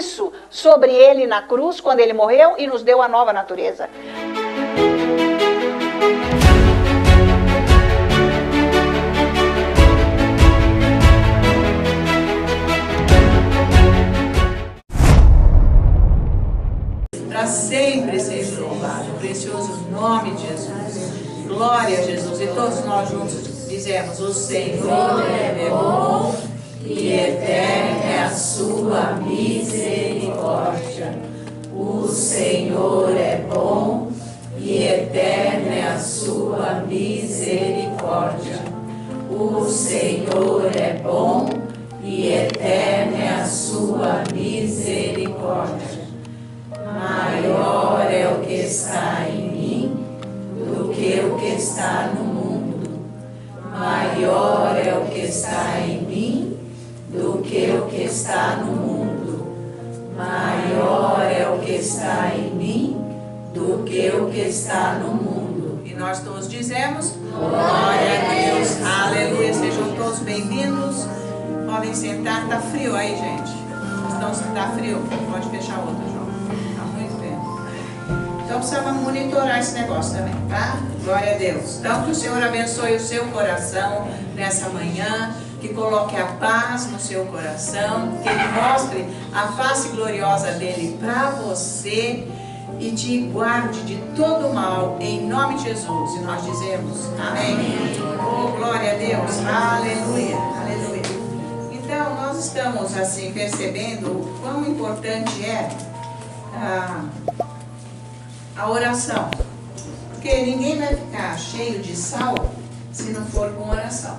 isso sobre ele na cruz, quando ele morreu, e nos deu a nova natureza. Para sempre seja louvado, o precioso nome de Jesus. Glória a Jesus. E todos nós juntos dizemos: o Senhor é bom e eterna é a sua misericórdia. O Senhor é bom e eterna é a sua misericórdia. O Senhor é bom e eterna é a sua misericórdia. Maior é o que está em mim do que o que está no mundo. Maior é o que está em mim do que o que está no mundo. Maior é o que está em mim do que o que está no mundo. E nós todos dizemos: glória a Deus, aleluia. Sejam todos bem-vindos. Podem sentar. Tá frio aí, gente? Então, se tá frio, pode fechar o outro, João. Tá muito bem. Então, precisava monitorar esse negócio também, tá? Glória a Deus. Então, que o Senhor abençoe o seu coração nessa manhã, que coloque a paz no seu coração, que Ele mostre a face gloriosa dEle para você e te guarde de todo mal, em nome de Jesus. E nós dizemos amém. Oh, glória a Deus, aleluia, aleluia. Então, nós estamos assim percebendo o quão importante é a oração. Porque ninguém vai ficar cheio de sal se não for com oração.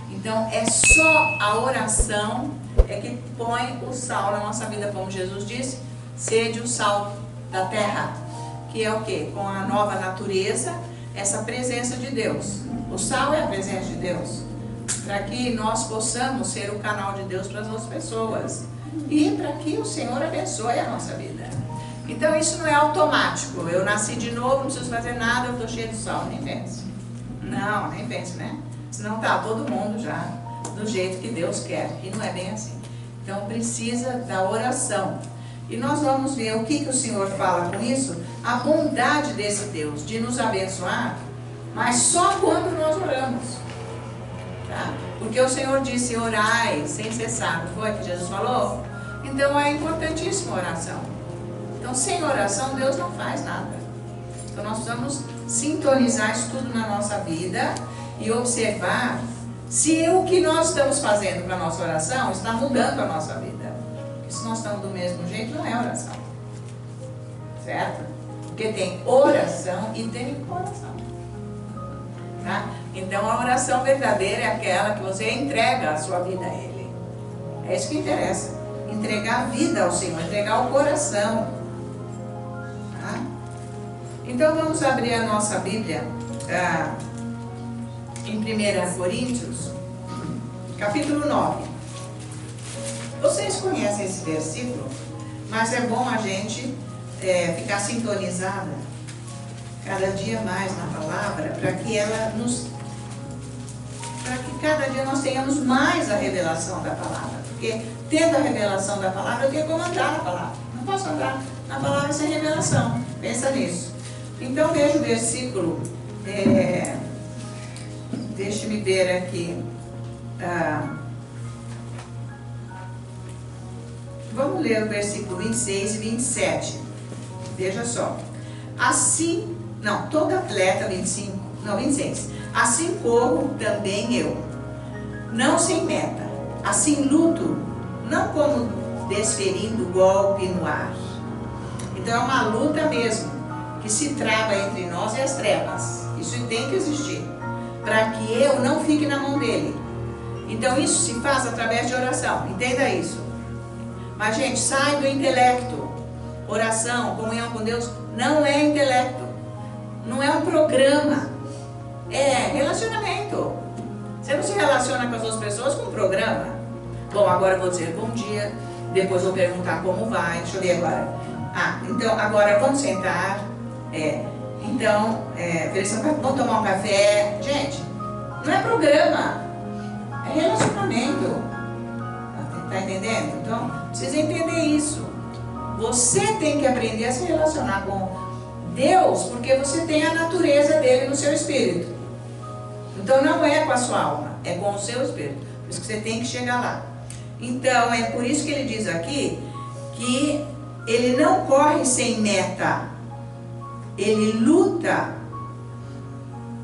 Então, é só a oração que põe o sal na nossa vida, como Jesus disse: sede o sal da terra, que é o quê? Com a nova natureza, essa presença de Deus. O sal é a presença de Deus, para que nós possamos ser o canal de Deus para as outras pessoas e para que o Senhor abençoe a nossa vida. Então, isso não é automático. Eu nasci de novo, não preciso fazer nada, eu estou cheio de sal. Nem pense. Não, nem pense, né? Senão tá todo mundo já do jeito que Deus quer. E não é bem assim. Então, precisa da oração. E nós vamos ver o que o Senhor fala com isso. A bondade desse Deus de nos abençoar, mas só quando nós oramos. Tá? Porque o Senhor disse: orai sem cessar. Não foi que Jesus falou? Então, é importantíssima a oração. Então, sem oração, Deus não faz nada. Então, nós precisamos sintonizar isso tudo na nossa vida e observar se o que nós estamos fazendo para a nossa oração está mudando a nossa vida. Porque se nós estamos do mesmo jeito, não é oração. Certo? Porque tem oração e tem coração. Tá? Então, a oração verdadeira é aquela que você entrega a sua vida a Ele. É isso que interessa. Entregar a vida ao Senhor, entregar o coração. Então, vamos abrir a nossa Bíblia em 1 Coríntios, capítulo 9. Vocês conhecem esse versículo, mas é bom a gente ficar sintonizada cada dia mais na palavra, para que cada dia nós tenhamos mais a revelação da palavra. Porque tendo a revelação da palavra, eu tenho como andar na palavra. Não posso andar na palavra sem revelação. Pensa nisso. Então, veja o versículo, deixe-me ver aqui, vamos ler o versículo 26 e 27, veja só. Assim, não, todo atleta, 26, assim corro também eu, não sem meta, assim luto, não como desferindo golpe no ar. Então, é uma luta mesmo, que se trava entre nós e as trevas. Isso tem que existir, para que eu não fique na mão dele. Então, isso se faz através de oração, entenda isso. Mas, gente, sai do intelecto. Oração, comunhão com Deus, não é intelecto, não é um programa, é relacionamento. Você não se relaciona com as outras pessoas com um programa. Bom, agora eu vou dizer bom dia, depois vou perguntar como vai. Deixa eu ver agora. Então, agora vamos sentar. Vamos tomar um café. Gente, não é programa, é relacionamento. Tá entendendo? Então, precisa entender isso. Você tem que aprender a se relacionar com Deus, porque você tem a natureza dele no seu espírito. Então não é com a sua alma, é com o seu espírito. Por isso que você tem que chegar lá. Então é por isso que ele diz aqui que ele não corre sem meta. Ele luta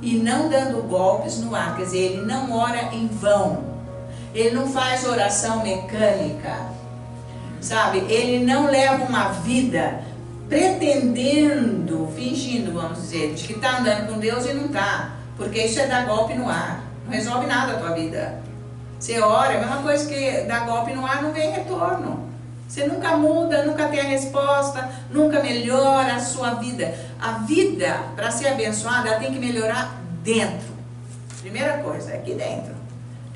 e não dando golpes no ar. Quer dizer, ele não ora em vão. Ele não faz oração mecânica. Sabe? Ele não leva uma vida pretendendo, fingindo, vamos dizer, de que está andando com Deus e não está. Porque isso é dar golpe no ar. Não resolve nada a tua vida. Você ora, é a mesma coisa que dar golpe no ar, não vem retorno. Você nunca muda, nunca tem a resposta, nunca melhora a sua vida. A vida, para ser abençoada, ela tem que melhorar dentro. Primeira coisa, é aqui dentro.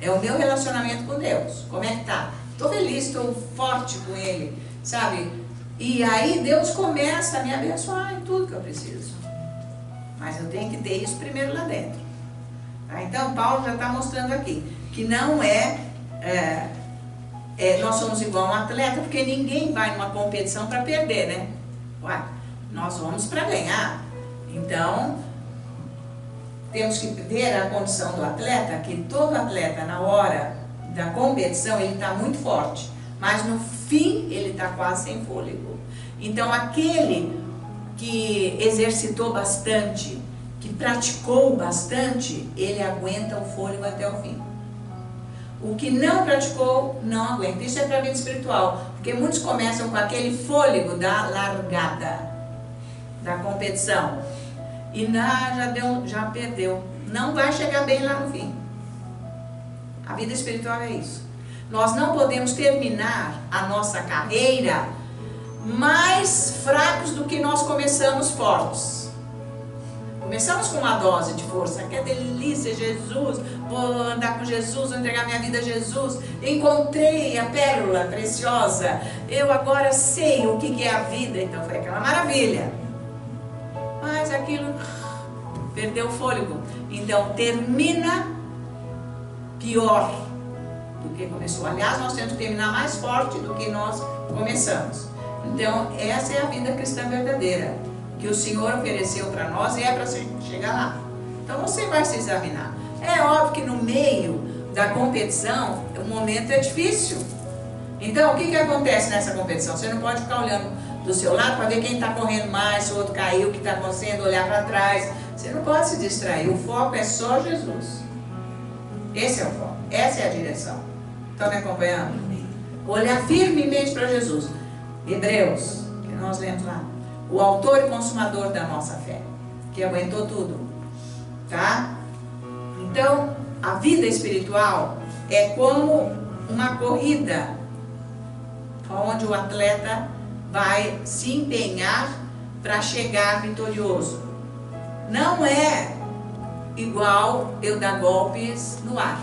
É o meu relacionamento com Deus. Como é que tá? Estou feliz, estou forte com Ele, sabe? E aí Deus começa a me abençoar em tudo que eu preciso. Mas eu tenho que ter isso primeiro lá dentro. Tá? Então Paulo já está mostrando aqui que não nós somos igual a um atleta, porque ninguém vai numa competição para perder, né? Ué, nós vamos para ganhar. Então, temos que ver a condição do atleta, que todo atleta, na hora da competição, ele está muito forte, mas no fim, ele está quase sem fôlego. Então, aquele que exercitou bastante, que praticou bastante, ele aguenta o fôlego até o fim. O que não praticou, não aguenta. Isso é para a vida espiritual. Porque muitos começam com aquele fôlego da largada, da competição. E já perdeu. Não vai chegar bem lá no fim. A vida espiritual é isso. Nós não podemos terminar a nossa carreira mais fracos do que nós começamos fortes. Começamos com uma dose de força, que é delícia, Jesus, vou andar com Jesus, vou entregar minha vida a Jesus, encontrei a pérola preciosa, eu agora sei o que é a vida, então foi aquela maravilha. Mas aquilo perdeu o fôlego, então termina pior do que começou. Aliás, nós temos que terminar mais forte do que nós começamos. Então, essa é a vida cristã verdadeira, que o Senhor ofereceu para nós e é para chegar lá. Então você vai se examinar. É óbvio que no meio da competição, o momento é difícil. Então o que acontece nessa competição? Você não pode ficar olhando do seu lado para ver quem está correndo mais, se o outro caiu, o que está acontecendo, olhar para trás. Você não pode se distrair. O foco é só Jesus. Esse é o foco. Essa é a direção. Estão me acompanhando? Olhar firmemente para Jesus. Hebreus, que nós lemos lá. O autor e consumador da nossa fé, que aguentou tudo, tá? Então, a vida espiritual é como uma corrida, onde o atleta vai se empenhar para chegar vitorioso. Não é igual eu dar golpes no ar,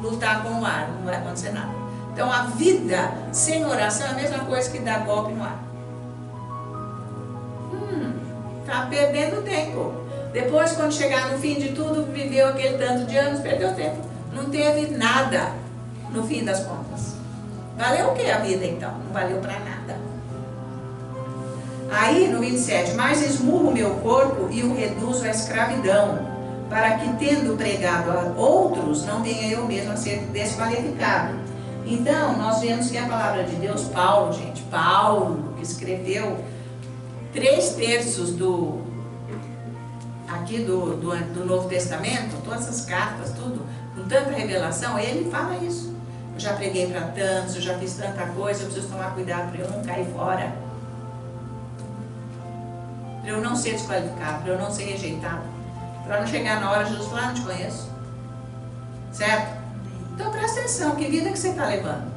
lutar com o ar, não vai acontecer nada. Então, a vida sem oração é a mesma coisa que dar golpe no ar. Está perdendo tempo. Depois, quando chegar no fim de tudo, viveu aquele tanto de anos, perdeu tempo. Não teve nada no fim das contas. Valeu o que a vida então? Não valeu para nada. Aí no 27, mas esmurro o meu corpo e o reduzo à escravidão, para que tendo pregado a outros, não venha eu mesmo a ser desqualificado. Então, nós vemos que a palavra de Deus, Paulo, que escreveu 3/3 do Novo Testamento, todas essas cartas, tudo, com tanta revelação, ele fala isso. Eu já preguei para tantos, eu já fiz tanta coisa, eu preciso tomar cuidado para eu não cair fora, para eu não ser desqualificado, para eu não ser rejeitado, para não chegar na hora Jesus falar, não te conheço. Certo? Então presta atenção, que vida que você está levando.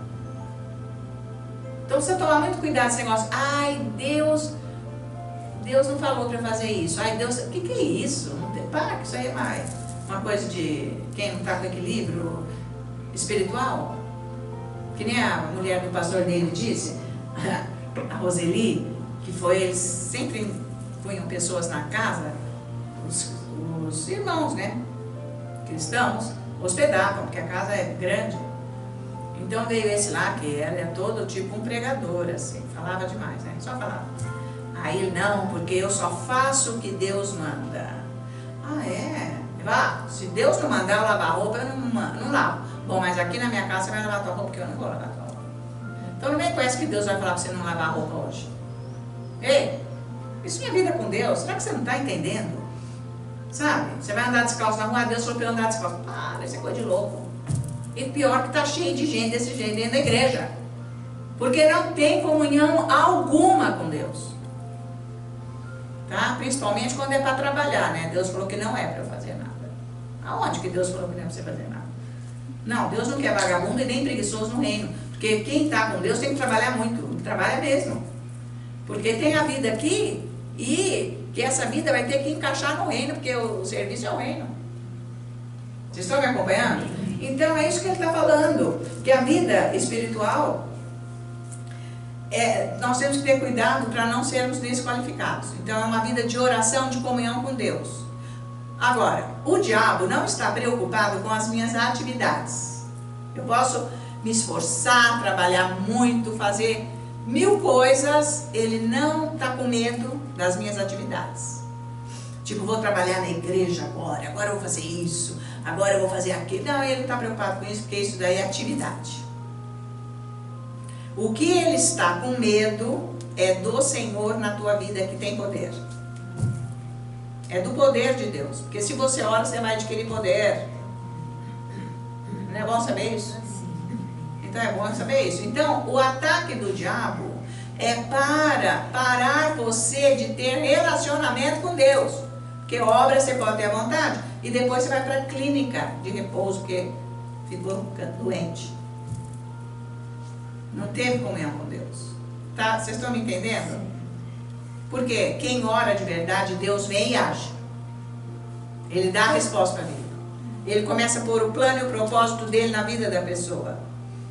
Então você tomar muito cuidado com esse negócio. Ai, Deus não falou para fazer isso. Ai, Deus, o que é isso? Para, que isso aí é uma coisa de quem não está com equilíbrio espiritual. Que nem a mulher do pastor dele disse, a Roseli, que foi, eles sempre punham pessoas na casa, os irmãos, né, cristãos, hospedavam, porque a casa é grande. Então veio esse lá, que era todo tipo um pregador, assim, falava demais, né? Só falava. Aí ele, não, porque eu só faço o que Deus manda. Ah, é? Se Deus não mandar eu lavar roupa, eu não lavo. Bom, mas aqui na minha casa você vai lavar tua roupa, porque eu não vou lavar tua roupa. Então não vem com essa que Deus vai falar pra você não lavar roupa hoje. Ei, isso é minha vida com Deus, será que você não está entendendo? Sabe? Você vai andar descalço na rua, Deus falou pra eu andar descalço. Para, isso é coisa de louco. E pior que está cheio de gente desse jeito dentro da igreja. Porque não tem comunhão alguma com Deus. Tá? Principalmente quando é para trabalhar, né? Deus falou que não é para eu fazer nada. Aonde que Deus falou que não é para você fazer nada? Não, Deus não quer vagabundo e nem preguiçoso no reino. Porque quem está com Deus tem que trabalhar muito. Trabalha mesmo. Porque tem a vida aqui e que essa vida vai ter que encaixar no reino, porque o serviço é o reino. Vocês estão me acompanhando? Então é isso que ele está falando, que a vida espiritual, nós temos que ter cuidado para não sermos desqualificados. Então é uma vida de oração, de comunhão com Deus. Agora, o diabo não está preocupado com as minhas atividades. Eu posso me esforçar, trabalhar muito, fazer 1000 coisas, ele não está com medo das minhas atividades. Tipo, vou trabalhar na igreja agora eu vou fazer isso, agora eu vou fazer aquilo. Não, ele não está preocupado com isso, porque isso daí é atividade. O que ele está com medo é do Senhor na tua vida, que tem poder. É do poder de Deus. Porque se você ora, você vai adquirir poder. Não é bom saber isso? Então é bom saber isso. Então, o ataque do diabo é para parar você de ter relacionamento com Deus. Porque obra você pode ter à vontade. E depois você vai para a clínica de repouso, porque ficou doente. Não teve comunhão com Deus. Tá? Vocês estão me entendendo? Porque quem ora de verdade, Deus vem e age. Ele dá a resposta para a vida. Ele começa a pôr o plano e o propósito dele na vida da pessoa.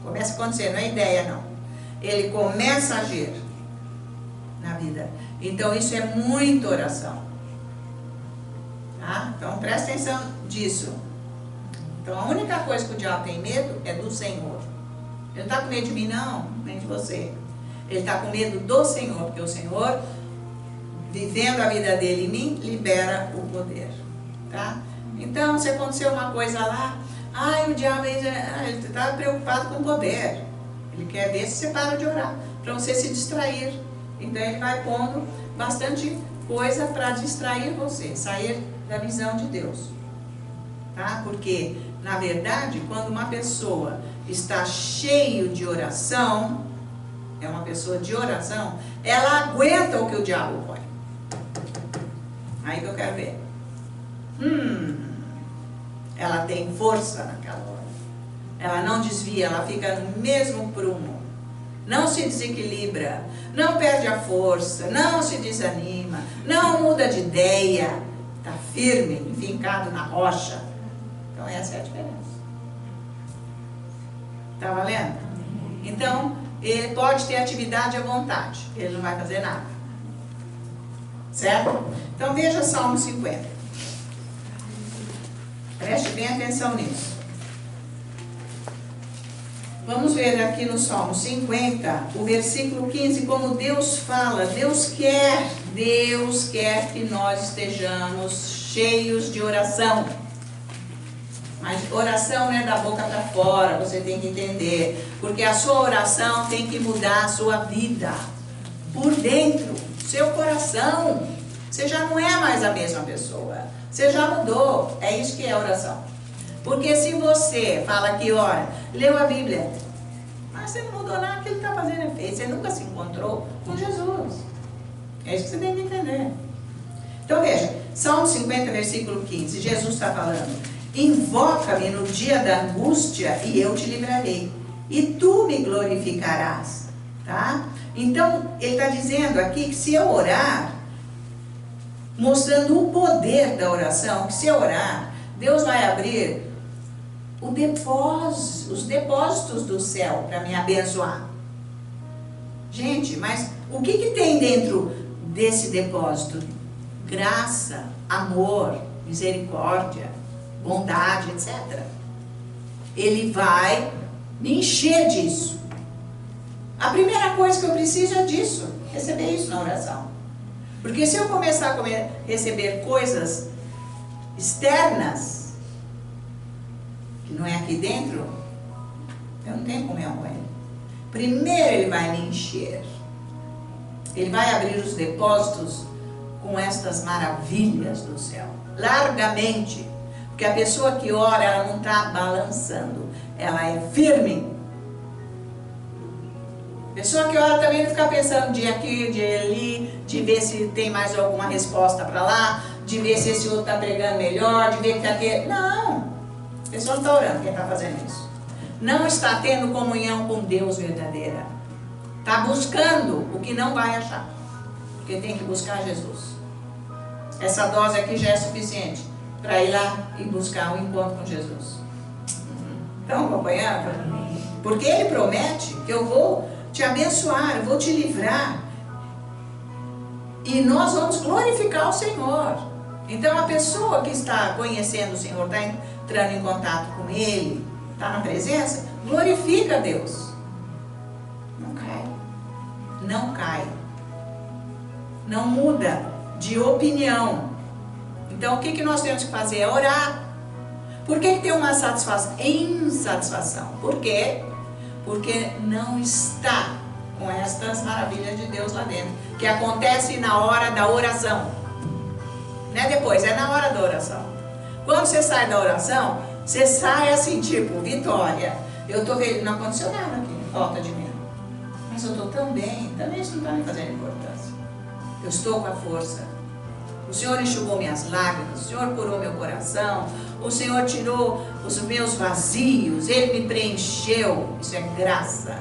Começa a acontecer, não é ideia não. Ele começa a agir na vida. Então isso é muita oração. Tá? Então presta atenção disso. Então a única coisa que o diabo tem medo é do Senhor. Ele não está com medo de mim não, nem de você. Ele está com medo do Senhor, porque o Senhor, vivendo a vida dele em mim, libera o poder. Tá? Então se aconteceu uma coisa lá, o diabo ele está preocupado com o poder. Ele quer ver se você para de orar, para você se distrair. Então ele vai pondo bastante coisa para distrair você, sair da visão de Deus. Tá? Porque, na verdade, quando uma pessoa está cheio de oração, é uma pessoa de oração, ela aguenta o que o diabo põe. Aí que eu quero ver. Ela tem força naquela hora. Ela não desvia, ela fica no mesmo prumo. Não se desequilibra, não perde a força, não se desanima, não muda de ideia. Está firme, enfincado na rocha. Então essa é a diferença. Está valendo? Então, ele pode ter atividade à vontade. Ele não vai fazer nada. Certo? Então veja Salmo 50. Preste bem atenção nisso. Vamos ver aqui no Salmo 50, o versículo 15, como Deus fala. Deus quer que nós estejamos cheios de oração. Mas oração não é da boca para fora, você tem que entender. Porque a sua oração tem que mudar a sua vida. Por dentro, seu coração. Você já não é mais a mesma pessoa. Você já mudou. É isso que é oração. Porque se você fala aqui, olha, leu a Bíblia, mas você não mudou nada, aquilo que está fazendo é feito. Você nunca se encontrou com Jesus. É isso que você tem que entender. Então veja, Salmo 50, versículo 15, Jesus está falando: invoca-me no dia da angústia e eu te livrarei, e tu me glorificarás. Tá? Então, ele está dizendo aqui que se eu orar, mostrando o poder da oração, que se eu orar, Deus vai abrir os depósitos do céu para me abençoar. Gente, mas o que tem dentro desse depósito? Graça, amor, misericórdia, bondade, etc. Ele vai me encher disso. A primeira coisa que eu preciso é disso, receber isso na oração. Porque se eu começar a receber coisas externas, que não é aqui dentro, eu não tenho comunhão com Ele. Primeiro Ele vai me encher. Ele vai abrir os depósitos com estas maravilhas do céu, largamente. Porque a pessoa que ora, ela não está balançando, ela é firme. A pessoa que ora também não fica pensando de aqui, de ali, de ver se tem mais alguma resposta para lá, de ver se esse outro está pregando melhor, de ver que aquele... Não, a pessoa não está orando, quem está fazendo isso. Não está tendo comunhão com Deus verdadeira. Está buscando o que não vai achar. Porque tem que buscar Jesus. Essa dose aqui já é suficiente para ir lá e buscar um encontro com Jesus. Estão acompanhando? Porque Ele promete que eu vou te abençoar, eu vou te livrar. E nós vamos glorificar o Senhor. Então a pessoa que está conhecendo o Senhor, está entrando em contato com Ele, está na presença, glorifica a Deus. Não cai. Não cai. Não muda de opinião. Então o que nós temos que fazer? É orar. Por que tem uma insatisfação? Por quê? Porque não está com estas maravilhas de Deus lá dentro, que acontece na hora da oração. Não é depois, é na hora da oração. Quando você sai da oração, você sai assim, tipo, vitória. Eu estou vendo, não aconteceu nada aqui, falta de mim. Mas eu estou tão bem, também isso não está me fazendo importância. Eu estou com a força. O Senhor enxugou minhas lágrimas, o Senhor curou meu coração, o Senhor tirou os meus vazios, Ele me preencheu. Isso é graça.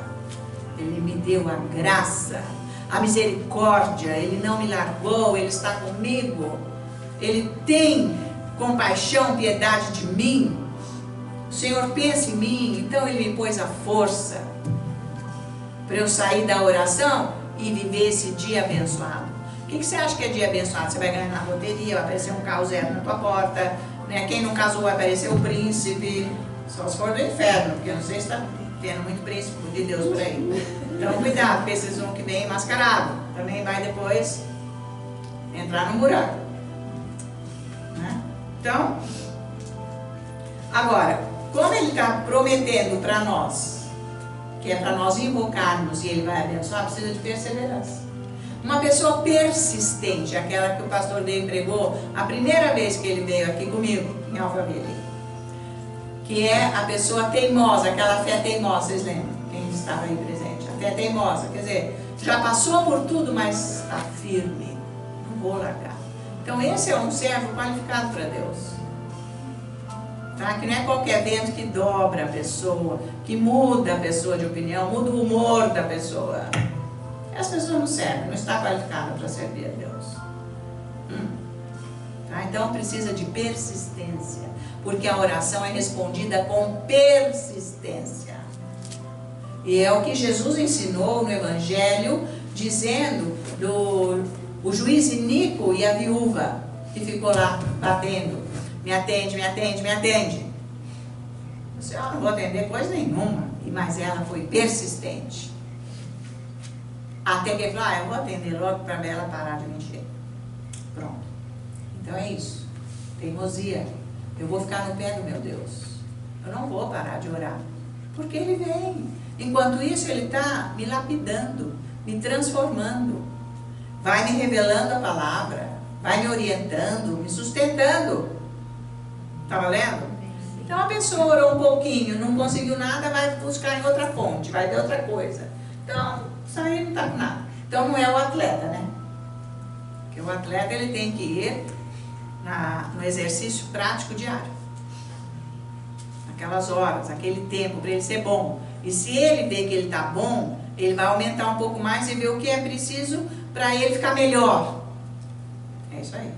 Ele me deu a graça, a misericórdia. Ele não me largou, Ele está comigo. Ele tem compaixão, piedade de mim. O Senhor pensa em mim, então Ele me pôs a força para eu sair da oração e viver esse dia abençoado. O que você acha que é dia abençoado? Você vai ganhar na loteria, vai aparecer um carro zero na tua porta, né? Quem não casou vai aparecer o príncipe, só se for do inferno, porque eu não sei se está tendo muito príncipe de Deus por aí. Então cuidado, porque esses um que vem mascarado, também vai depois entrar no buraco, né? Então, agora, como Ele está prometendo para nós, que é para nós invocarmos e Ele vai abençoar, precisa de perseverança. Uma pessoa persistente, aquela que o pastor Dei pregou a primeira vez que ele veio aqui comigo, em Alphaville, que é a pessoa teimosa, aquela fé teimosa, vocês lembram? Quem estava aí presente? A fé teimosa, quer dizer, já passou por tudo, mas está firme, não vou largar. Então esse é um servo qualificado para Deus. Tá? Que não é qualquer vento que dobra a pessoa, que muda a pessoa de opinião, muda o humor da pessoa. As pessoas não servem, não está qualificada para servir a Deus. Tá? Então precisa de persistência, porque a oração é respondida com persistência. E é o que Jesus ensinou no Evangelho, dizendo o juiz iníquo e a viúva que ficou lá batendo: me atende, me atende, me atende. Você, não vou atender coisa nenhuma. Mas ela foi persistente. Até que ele falou: eu vou atender logo para ela parar de me encher. Pronto. Então é isso. Teimosia. Eu vou ficar no pé do meu Deus. Eu não vou parar de orar. Porque Ele vem. Enquanto isso, Ele está me lapidando, me transformando. Vai me revelando a palavra. Vai me orientando, me sustentando. Está valendo? Então a pessoa orou um pouquinho, não conseguiu nada, vai buscar em outra fonte, vai ver outra coisa. Então, isso aí não está com nada. Então não é o atleta, né? Porque o atleta ele tem que ir no exercício prático diário. Aquelas horas, aquele tempo para ele ser bom. E se ele vê que ele está bom, ele vai aumentar um pouco mais e ver o que é preciso para ele ficar melhor. É isso aí.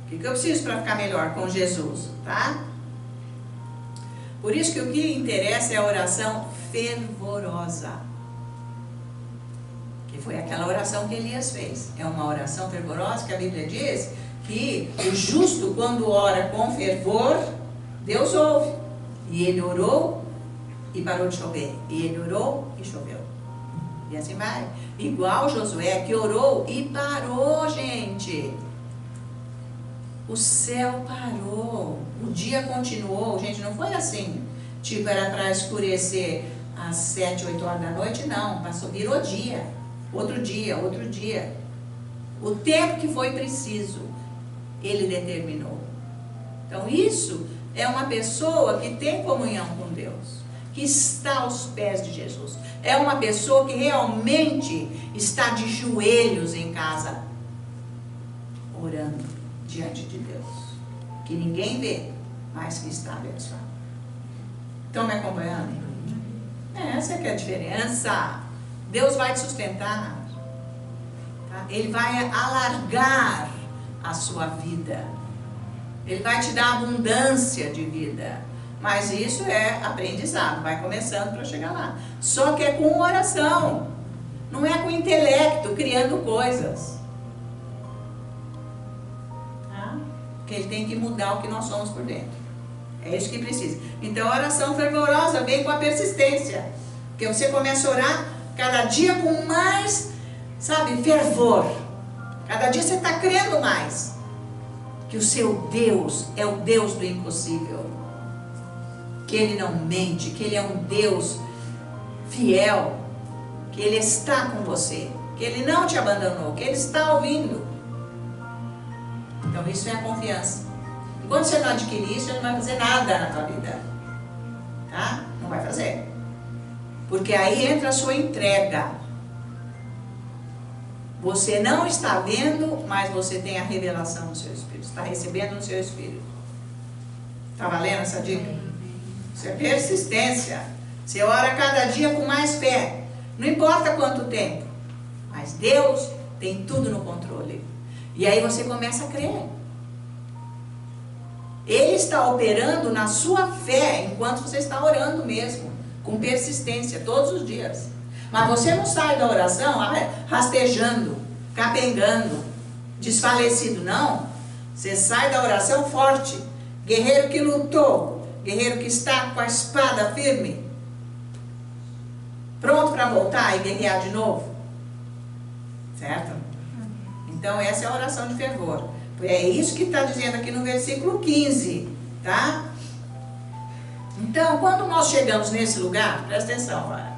O que eu preciso para ficar melhor com Jesus, tá? Por isso que o que interessa é a oração fervorosa. Que foi aquela oração que Elias fez. É uma oração fervorosa que a Bíblia diz que o justo, quando ora com fervor, Deus ouve. E ele orou e parou de chover. E ele orou e choveu. E assim vai. Igual Josué, que orou e parou, gente. O céu parou. O dia continuou. Gente, não foi assim. Tipo, era para escurecer às 7, 8 horas da noite. Não, passou, virou dia. Outro dia, outro dia. O tempo que foi preciso, ele determinou. Então, isso é uma pessoa que tem comunhão com Deus, que está aos pés de Jesus. É uma pessoa que realmente está de joelhos em casa, orando diante de Deus, que ninguém vê, mas que está abençoado. Estão me acompanhando? Essa que é a diferença. Deus vai te sustentar, tá? Ele vai alargar a sua vida, Ele vai te dar abundância de vida. Mas isso é aprendizado, vai começando para chegar lá. Só que é com oração, não é com intelecto, criando coisas. Tá? Porque ele tem que mudar o que nós somos por dentro. É isso que precisa. Então a oração fervorosa vem com a persistência. Porque você começa a orar cada dia com mais, sabe, fervor. Cada dia você está crendo mais. Que o seu Deus é o Deus do impossível. Que Ele não mente, que Ele é um Deus fiel, que Ele está com você, que Ele não te abandonou, que Ele está ouvindo. Então isso é a confiança. Enquanto você não adquirir isso, Ele não vai fazer nada na tua vida. Tá? Não vai fazer. Porque aí entra a sua entrega. Você não está vendo, mas você tem a revelação no seu espírito. Está recebendo no seu espírito. Está valendo essa dica? Isso é persistência. Você ora cada dia com mais fé. Não importa quanto tempo. Mas Deus tem tudo no controle. E aí você começa a crer. Ele está operando na sua fé enquanto você está orando mesmo. Com persistência, todos os dias. Mas você não sai da oração rastejando, capengando, desfalecido, não. Você sai da oração forte. Guerreiro que lutou. Guerreiro que está com a espada firme, pronto para voltar e guerrear de novo. Certo? Então essa é a oração de fervor. É isso que está dizendo aqui no versículo 15. Tá? Então quando nós chegamos nesse lugar, presta atenção agora.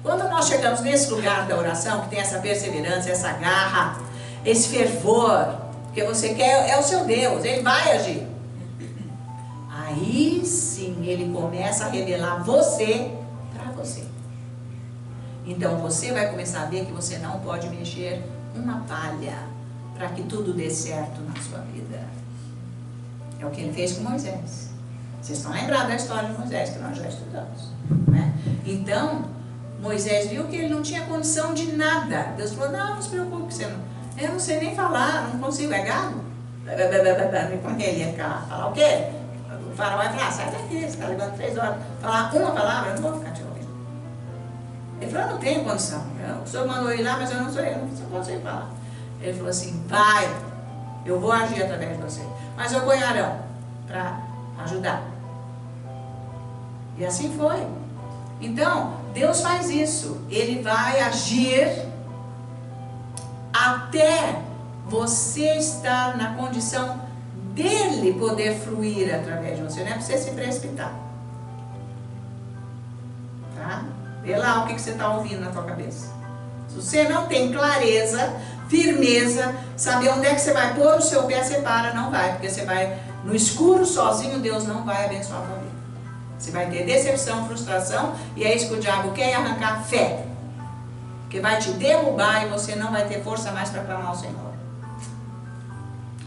Quando nós chegamos nesse lugar da oração, que tem essa perseverança, essa garra, esse fervor, que você quer, é o seu Deus, Ele vai agir. Aí sim Ele começa a revelar você para você. Então você vai começar a ver que você não pode mexer uma palha para que tudo dê certo na sua vida. É o que Ele fez com Moisés. Vocês estão lembrados da história de Moisés, que nós já estudamos, né? Então Moisés viu que ele não tinha condição de nada. Deus falou, não se preocupe, você não, eu não sei nem falar, não consigo, é gado? Como que ele ia ficar? Falar o quê? O faraó vai falar, sai daqui, você está levando 3 horas. Falar uma palavra, eu não vou ficar te ouvindo. Ele falou, eu não tenho condição. O senhor mandou ir lá, mas eu não consigo falar. Ele falou assim, vai, eu vou agir através de você. Mas eu ponho Arão para ajudar. E assim foi. Então, Deus faz isso. Ele vai agir até você estar na condição dele poder fluir através de você. Não é para você se precipitar. Tá? Vê lá o que você está ouvindo na tua cabeça. Se você não tem clareza, firmeza, saber onde é que você vai pôr o seu pé, você para, não vai. Porque você vai no escuro sozinho, Deus não vai abençoar a tua vida. Você vai ter decepção, frustração, e é isso que o diabo quer, arrancar fé. Porque vai te derrubar e você não vai ter força mais para clamar ao Senhor.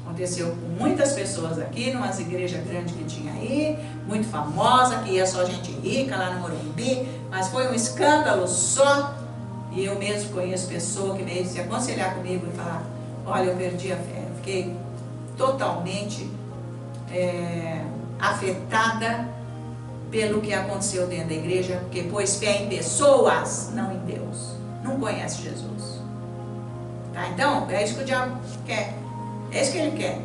Aconteceu com muitas pessoas aqui, numa igreja grande que tinha aí, muito famosa, que ia só gente rica lá no Morumbi, mas foi um escândalo só. E eu mesmo conheço pessoa que veio se aconselhar comigo e falar, olha, eu perdi a fé, eu fiquei totalmente afetada pelo que aconteceu dentro da igreja, porque pôs fé em pessoas, não em Deus. Não conhece Jesus. Tá? Então, é isso que o diabo quer. É isso que ele quer.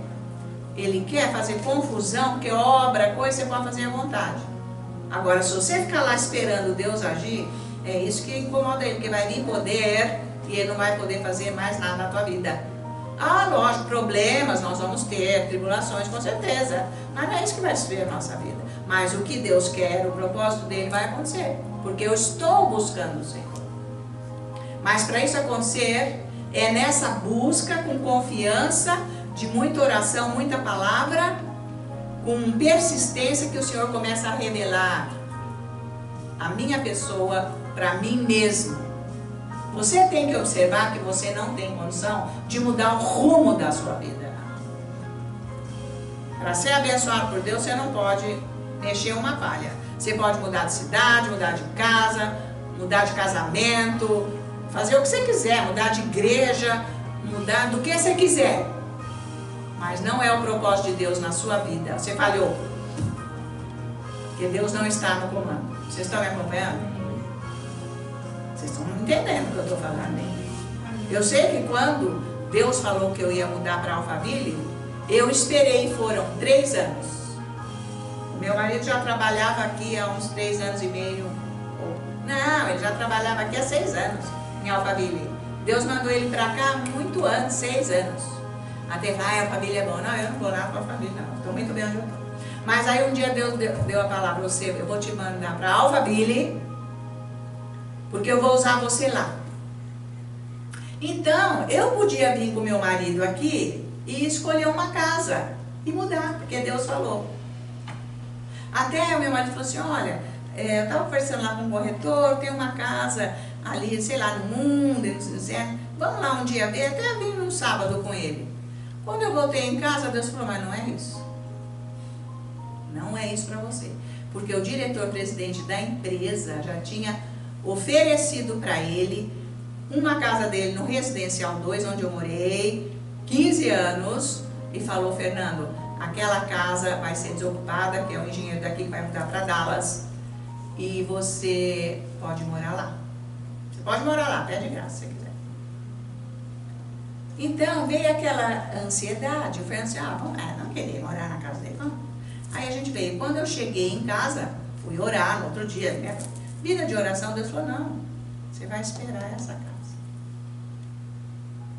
Ele quer fazer confusão, porque obra, coisa você pode fazer à vontade. Agora, se você ficar lá esperando Deus agir, é isso que incomoda ele, porque vai vir poder e ele não vai poder fazer mais nada na tua vida. Ah, lógico, problemas nós vamos ter, tribulações com certeza, mas não é isso que vai destruir a nossa vida. Mas o que Deus quer, o propósito dele vai acontecer, porque eu estou buscando o Senhor. Mas para isso acontecer, é nessa busca com confiança, de muita oração, muita palavra, com persistência, que o Senhor começa a revelar a minha pessoa para mim mesmo. Você tem que observar que você não tem condição de mudar o rumo da sua vida. Para ser abençoado por Deus, você não pode mexer uma palha. Você pode mudar de cidade, mudar de casa, mudar de casamento, fazer o que você quiser, mudar de igreja, mudar do que você quiser. Mas não é o propósito de Deus na sua vida. Você falhou. Porque Deus não está no comando. Vocês estão me acompanhando? Vocês estão entendendo o que eu estou falando, hein? Eu sei que quando Deus falou que eu ia mudar para Alphaville, eu esperei, foram 3 anos. O meu marido já trabalhava aqui há uns 3 anos e meio. Não, ele já trabalhava aqui há 6 anos, em Alphaville. Deus mandou ele para cá muito antes, 6 anos. Até falar, Alphaville é bom. Não, eu não vou lá para Alphaville, não. Estou muito bem onde eu estou. Mas aí um dia Deus deu a palavra para você, eu vou te mandar para Alphaville, porque eu vou usar você lá. Então, eu podia vir com meu marido aqui e escolher uma casa e mudar, porque Deus falou. Até o meu marido falou assim, olha, eu estava conversando lá com um corretor, tem uma casa ali, sei lá, no mundo, vamos lá um dia ver, até vim no sábado com ele. Quando eu voltei em casa, Deus falou, mas não é isso. Não é isso para você. Porque o diretor-presidente da empresa já tinha oferecido para ele uma casa dele no Residencial 2, onde eu morei 15 anos, e falou, Fernando, aquela casa vai ser desocupada, que é um engenheiro daqui que vai mudar para Dallas, e você pode morar lá. Você pode morar lá, até de graça, se você quiser. Então, veio aquela ansiedade, eu falei assim, não queria morar na casa dele, não. Aí a gente veio, quando eu cheguei em casa, fui orar no outro dia, minha vida de oração, Deus falou, não, você vai esperar essa casa.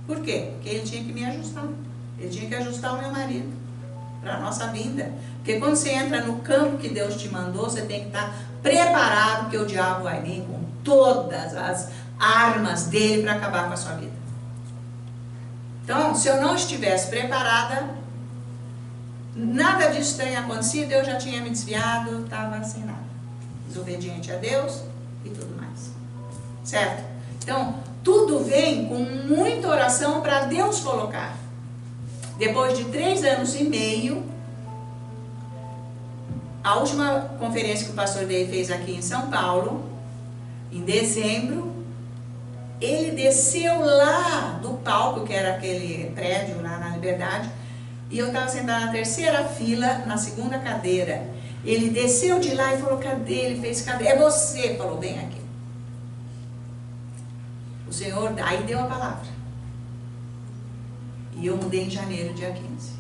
Por quê? Porque ele tinha que me ajustar, ele tinha que ajustar o meu marido, para a nossa vinda. Porque quando você entra no campo que Deus te mandou, você tem que estar preparado, que o diabo vai vir com todas as armas dele para acabar com a sua vida. Então, se eu não estivesse preparada, nada disso teria acontecido, eu já tinha me desviado, estava sem nada. Desobediente a Deus e tudo mais. Certo? Então, tudo vem com muita oração para Deus colocar. Depois de 3 anos e meio, a última conferência que o pastor Dave fez aqui em São Paulo, em dezembro, ele desceu lá do palco, que era aquele prédio lá na Liberdade, e eu estava sentada na 3ª fila, na 2ª cadeira. Ele desceu de lá e falou, cadê? Ele fez, cadê? É você, falou, bem aqui. O Senhor, aí deu a palavra. E eu mudei em janeiro, dia 15.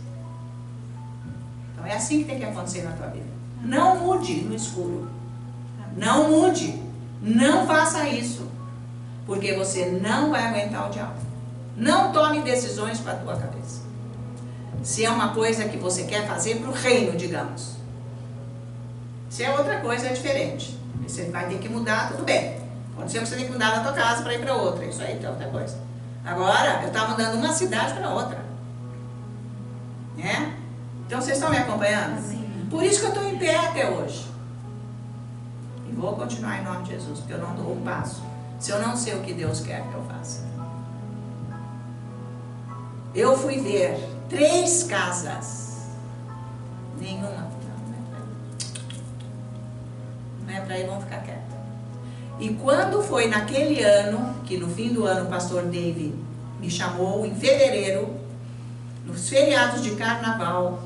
Então é assim que tem que acontecer na tua vida. Não mude no escuro. Não mude. Não faça isso. Porque você não vai aguentar o diabo. Não tome decisões para a tua cabeça. Se é uma coisa que você quer fazer para o reino, digamos. Se é outra coisa, é diferente. Você vai ter que mudar, tudo bem. Pode ser que você tenha que mudar da tua casa para ir para outra. Isso aí é outra coisa. Agora, eu estava mudando uma cidade para outra. Né? Então, vocês estão me acompanhando? Sim. Por isso que eu estou em pé até hoje. E vou continuar em nome de Jesus, porque eu não dou um passo se eu não sei o que Deus quer que eu faça. Eu fui ver 3 casas. Nenhuma. Não é para ir, vamos ficar quietos. E quando foi naquele ano, que no fim do ano o pastor Dave me chamou, em fevereiro, nos feriados de carnaval,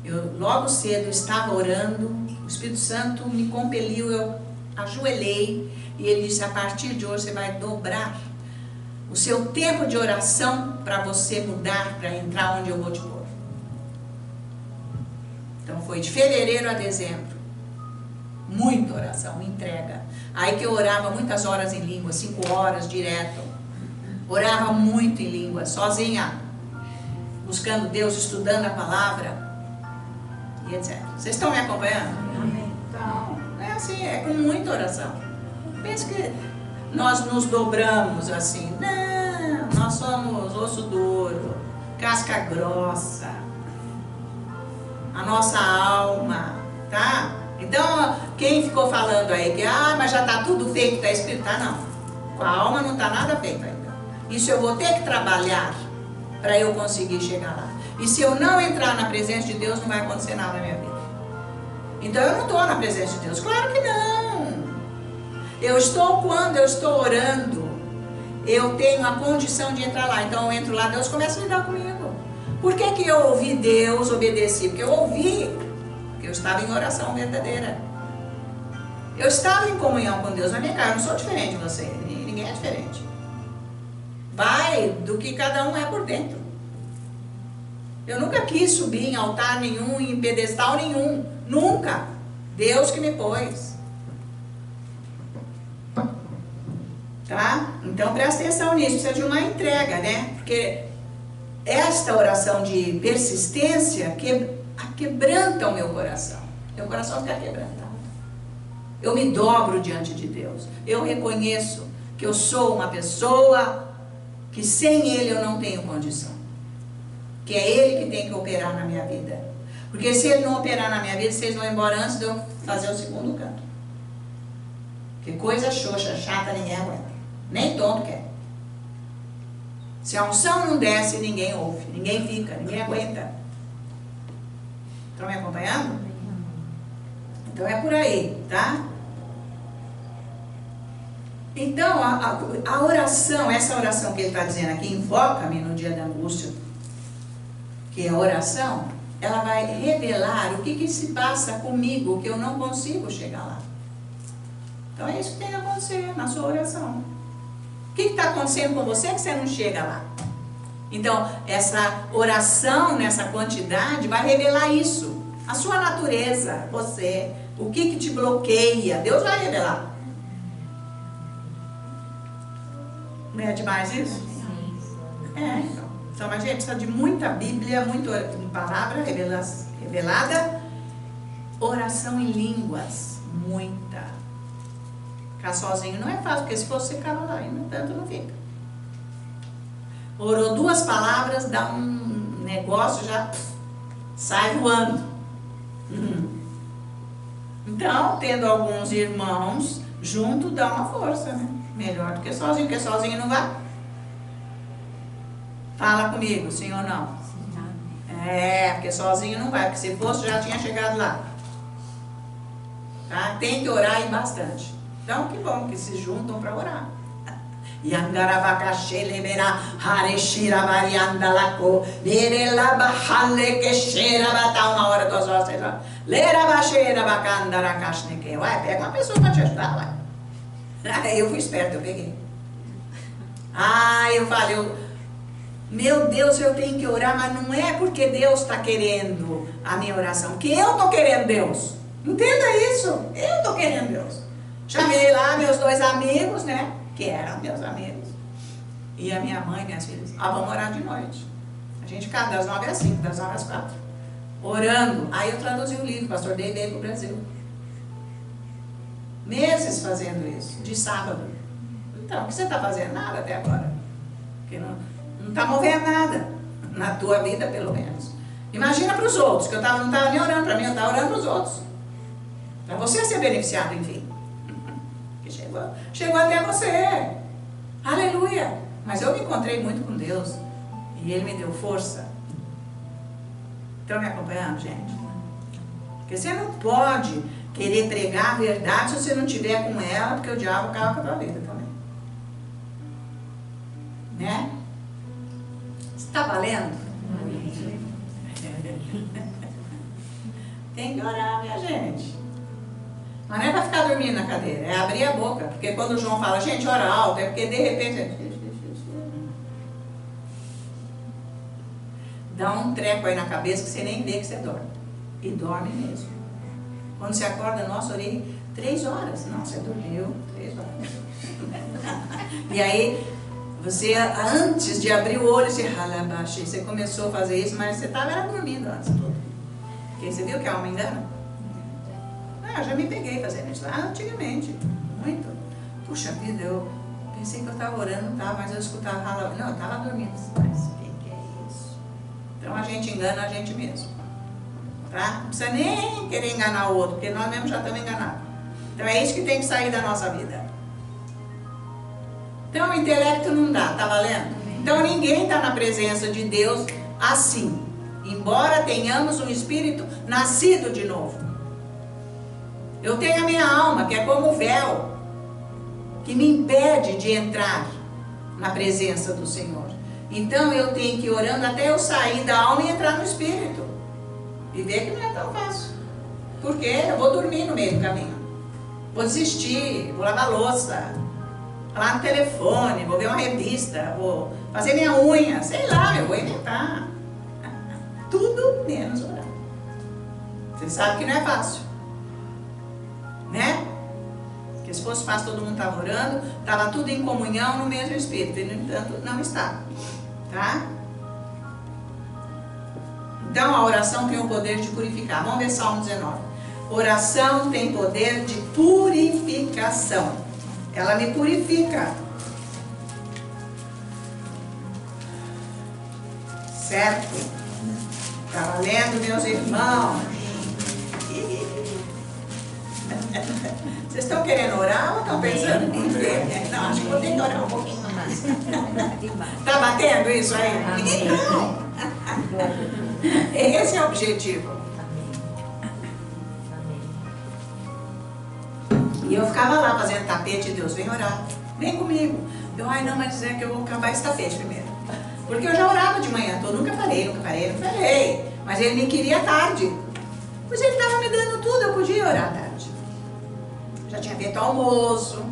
eu logo cedo estava orando, o Espírito Santo me compeliu, eu ajoelhei, e ele disse, a partir de hoje você vai dobrar o seu tempo de oração para você mudar, para entrar onde eu vou te pôr. Então foi de fevereiro a dezembro. Muita oração, entrega. Aí que eu orava muitas horas em língua, 5 horas direto. Orava muito em língua, sozinha, buscando Deus, estudando a palavra e etc. Vocês estão me acompanhando? Então, é assim, é com muita oração. Pensa que nós nos dobramos assim. Não, nós somos osso duro, casca grossa, a nossa alma, tá? Então, quem ficou falando aí que, mas já está tudo feito, está escrito, tá? Não. Com a alma não está nada feito ainda. Isso eu vou ter que trabalhar para eu conseguir chegar lá. E se eu não entrar na presença de Deus, não vai acontecer nada na minha vida. Então, eu não estou na presença de Deus. Claro que não. Eu estou quando eu estou orando. Eu tenho a condição de entrar lá. Então, eu entro lá, Deus começa a lidar comigo. Por que que eu ouvi Deus, obedeci? Porque eu ouvi. Eu estava em oração verdadeira. Eu estava em comunhão com Deus. Na minha casa, eu não sou diferente de você. Ninguém é diferente. Vai do que cada um é por dentro. Eu nunca quis subir em altar nenhum, em pedestal nenhum. Nunca. Deus que me pôs. Tá? Então presta atenção nisso. Precisa de uma entrega, né? Porque esta oração de persistência quebranta o meu coração. Meu coração fica quebrantado. Eu me dobro diante de Deus. Eu reconheço que eu sou uma pessoa que sem Ele eu não tenho condição. Que é Ele que tem que operar na minha vida. Porque se Ele não operar na minha vida, vocês vão embora antes de eu fazer o segundo canto. Porque coisa xoxa, chata, ninguém aguenta. Nem tonto quer. Se a unção não desce, ninguém ouve. Ninguém fica, ninguém aguenta. Estão me acompanhando? Então é por aí, tá? Então a oração, essa oração que ele está dizendo aqui, invoca-me no dia da angústia, que é a oração, ela vai revelar o que se passa comigo, que eu não consigo chegar lá. Então é isso que tem que acontecer na sua oração. O que está acontecendo com você que você não chega lá? Então, essa oração nessa quantidade vai revelar isso. A sua natureza, você, o que te bloqueia, Deus vai revelar. Não é demais isso? É, então a gente precisa de muita Bíblia, muita palavra revelada, oração em línguas, muita. Ficar sozinho não é fácil, porque se fosse ficar lá, e no tanto não fica. Orou 2 palavras, dá um negócio, já sai voando. Então, tendo alguns irmãos junto, dá uma força, né? Melhor do que sozinho, porque sozinho não vai. Fala comigo, sim ou não? É, porque sozinho não vai, porque se fosse já tinha chegado lá. Tá? Tem que orar e bastante. Então, que bom que se juntam para orar. Yangarabakache lebera hareshira variandalako lerelabahale queixeira batar 1 hora, 2 horas, 6 horas. Lerabachera bacandaracasneque. Uai, pega uma pessoa para te ajudar, uai. Eu fui esperto, eu peguei. Eu falei, meu Deus, eu tenho que orar, mas não é porque Deus está querendo a minha oração, que eu estou querendo Deus. Entenda isso, eu estou querendo Deus. Chamei lá meus 2 amigos, né? Que eram meus amigos, e a minha mãe, minhas filhas, vamos orar de noite. A gente fica das 9 às 5, das 9 às 4, orando. Aí eu traduzi o livro, pastor Dei veio para o Brasil. Meses fazendo isso, de sábado. Então, o que você está fazendo? Nada até agora. Porque não está movendo nada, na tua vida pelo menos. Imagina para os outros, que eu não estava nem orando para mim, eu estava orando para os outros. Para você ser beneficiado, enfim. Chegou até você. Aleluia. Mas eu me encontrei muito com Deus. E Ele me deu força. Estão me acompanhando, gente? Porque você não pode querer pregar a verdade se você não estiver com ela, porque o diabo acaba com a tua vida também. Né? Está valendo? Tem que orar, minha gente. Mas não é para ficar dormindo na cadeira, é abrir a boca. Porque quando o João fala, gente, ora alto, é porque de repente dá um treco aí na cabeça que você nem vê que você dorme. E dorme mesmo. Quando você acorda, nossa, orei 3 horas. Não, você dormiu 3 horas. E aí, você, antes de abrir o olho, você começou a fazer isso, mas você estava dormindo antes de tudo. Porque você viu que a alma engana? Eu já me peguei fazendo isso lá antigamente, muito. Puxa vida, eu pensei que eu estava orando, não estava, mas eu escutava, não, eu estava dormindo. Mas o que é isso? Então a gente engana a gente mesmo. Tá? Não precisa nem querer enganar o outro, porque nós mesmos já estamos enganados. Então é isso que tem que sair da nossa vida. Então o intelecto não dá, tá valendo? Então ninguém está na presença de Deus assim. Embora tenhamos um espírito nascido de novo. Eu tenho a minha alma, que é como o véu, que me impede de entrar na presença do Senhor. Então eu tenho que ir orando até eu sair da alma e entrar no espírito. E ver que não é tão fácil. Porque eu vou dormir no meio do caminho. Vou desistir, vou lavar louça, falar no telefone, vou ver uma revista, vou fazer minha unha, sei lá, eu vou inventar. Tudo menos orar. Você sabe que não é fácil. Né? Porque se fosse fácil, todo mundo estava orando, estava tudo em comunhão no mesmo espírito, e no entanto não está, tá? Então a oração tem o poder de purificar. Vamos ver Salmo 19. Oração tem poder de purificação. Ela me purifica. Certo? Está valendo, meus irmãos? Vocês estão querendo orar ou estão pensando em ver? Não, acho que vou ter que orar um pouquinho mais. Está batendo isso aí? Então, esse é o objetivo. E eu ficava lá fazendo tapete, e Deus, vem orar, vem comigo. Eu, ai não, mas é que eu vou acabar esse tapete primeiro. Porque eu já orava de manhã, eu nunca parei. Mas ele me queria tarde. Pois ele estava me dando tudo, eu podia orar tarde. Já tinha feito almoço,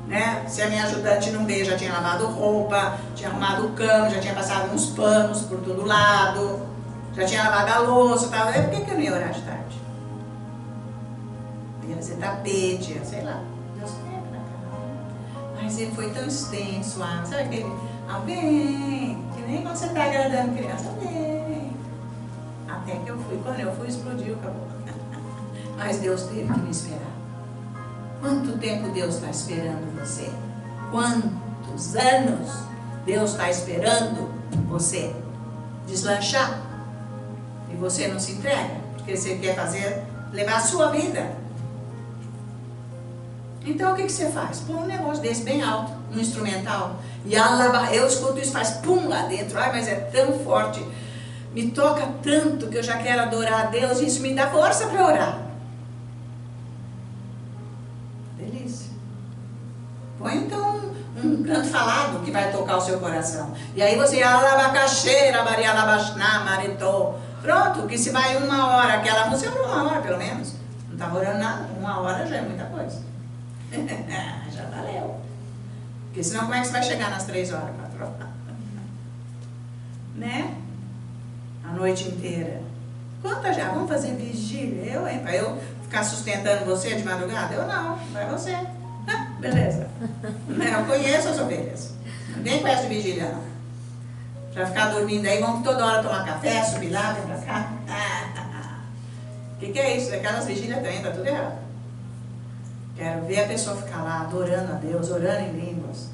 né? Se a minha ajudante não veio, já tinha lavado roupa, tinha arrumado cama, já tinha passado uns panos por todo lado, já tinha lavado a louça, tal. Por que eu não ia orar de tarde? Ia fazer tapete, sei lá. Deus quer pra cá. Mas ele foi tão extenso, sabe aquele amém, que nem quando você está agradando criança, amém. Até que eu fui, quando eu fui, explodiu, acabou. Mas Deus teve que me esperar. Quanto tempo Deus está esperando você? Quantos anos Deus está esperando você deslanchar? E você não se entrega, porque você quer levar a sua vida. Então o que você faz? Põe um negócio desse bem alto, um instrumental, e eu escuto isso, faz pum lá dentro, ai, mas é tão forte, me toca tanto que eu já quero adorar a Deus, e isso me dá força para orar. Põe então um canto falado que vai tocar o seu coração. E aí você alabacaxeira, barialabashná, maritô. Pronto, que se vai 1 hora, aquela música por 1 hora pelo menos. Não estava orando nada, 1 hora já é muita coisa. Já valeu. Porque senão como é que você vai chegar nas 3 horas, 4 horas? Né? A noite inteira. Quanta já? Vamos fazer vigília? Eu, hein? Para eu ficar sustentando você de madrugada? Eu não, vai você. Beleza. Eu conheço as ovelhas. Ninguém conhece vigília, não. Pra ficar dormindo aí, vamos toda hora tomar café, subir lá, vem pra cá. O que é isso? Aquelas vigílias também, tá tudo errado. Quero ver a pessoa ficar lá adorando a Deus, orando em línguas.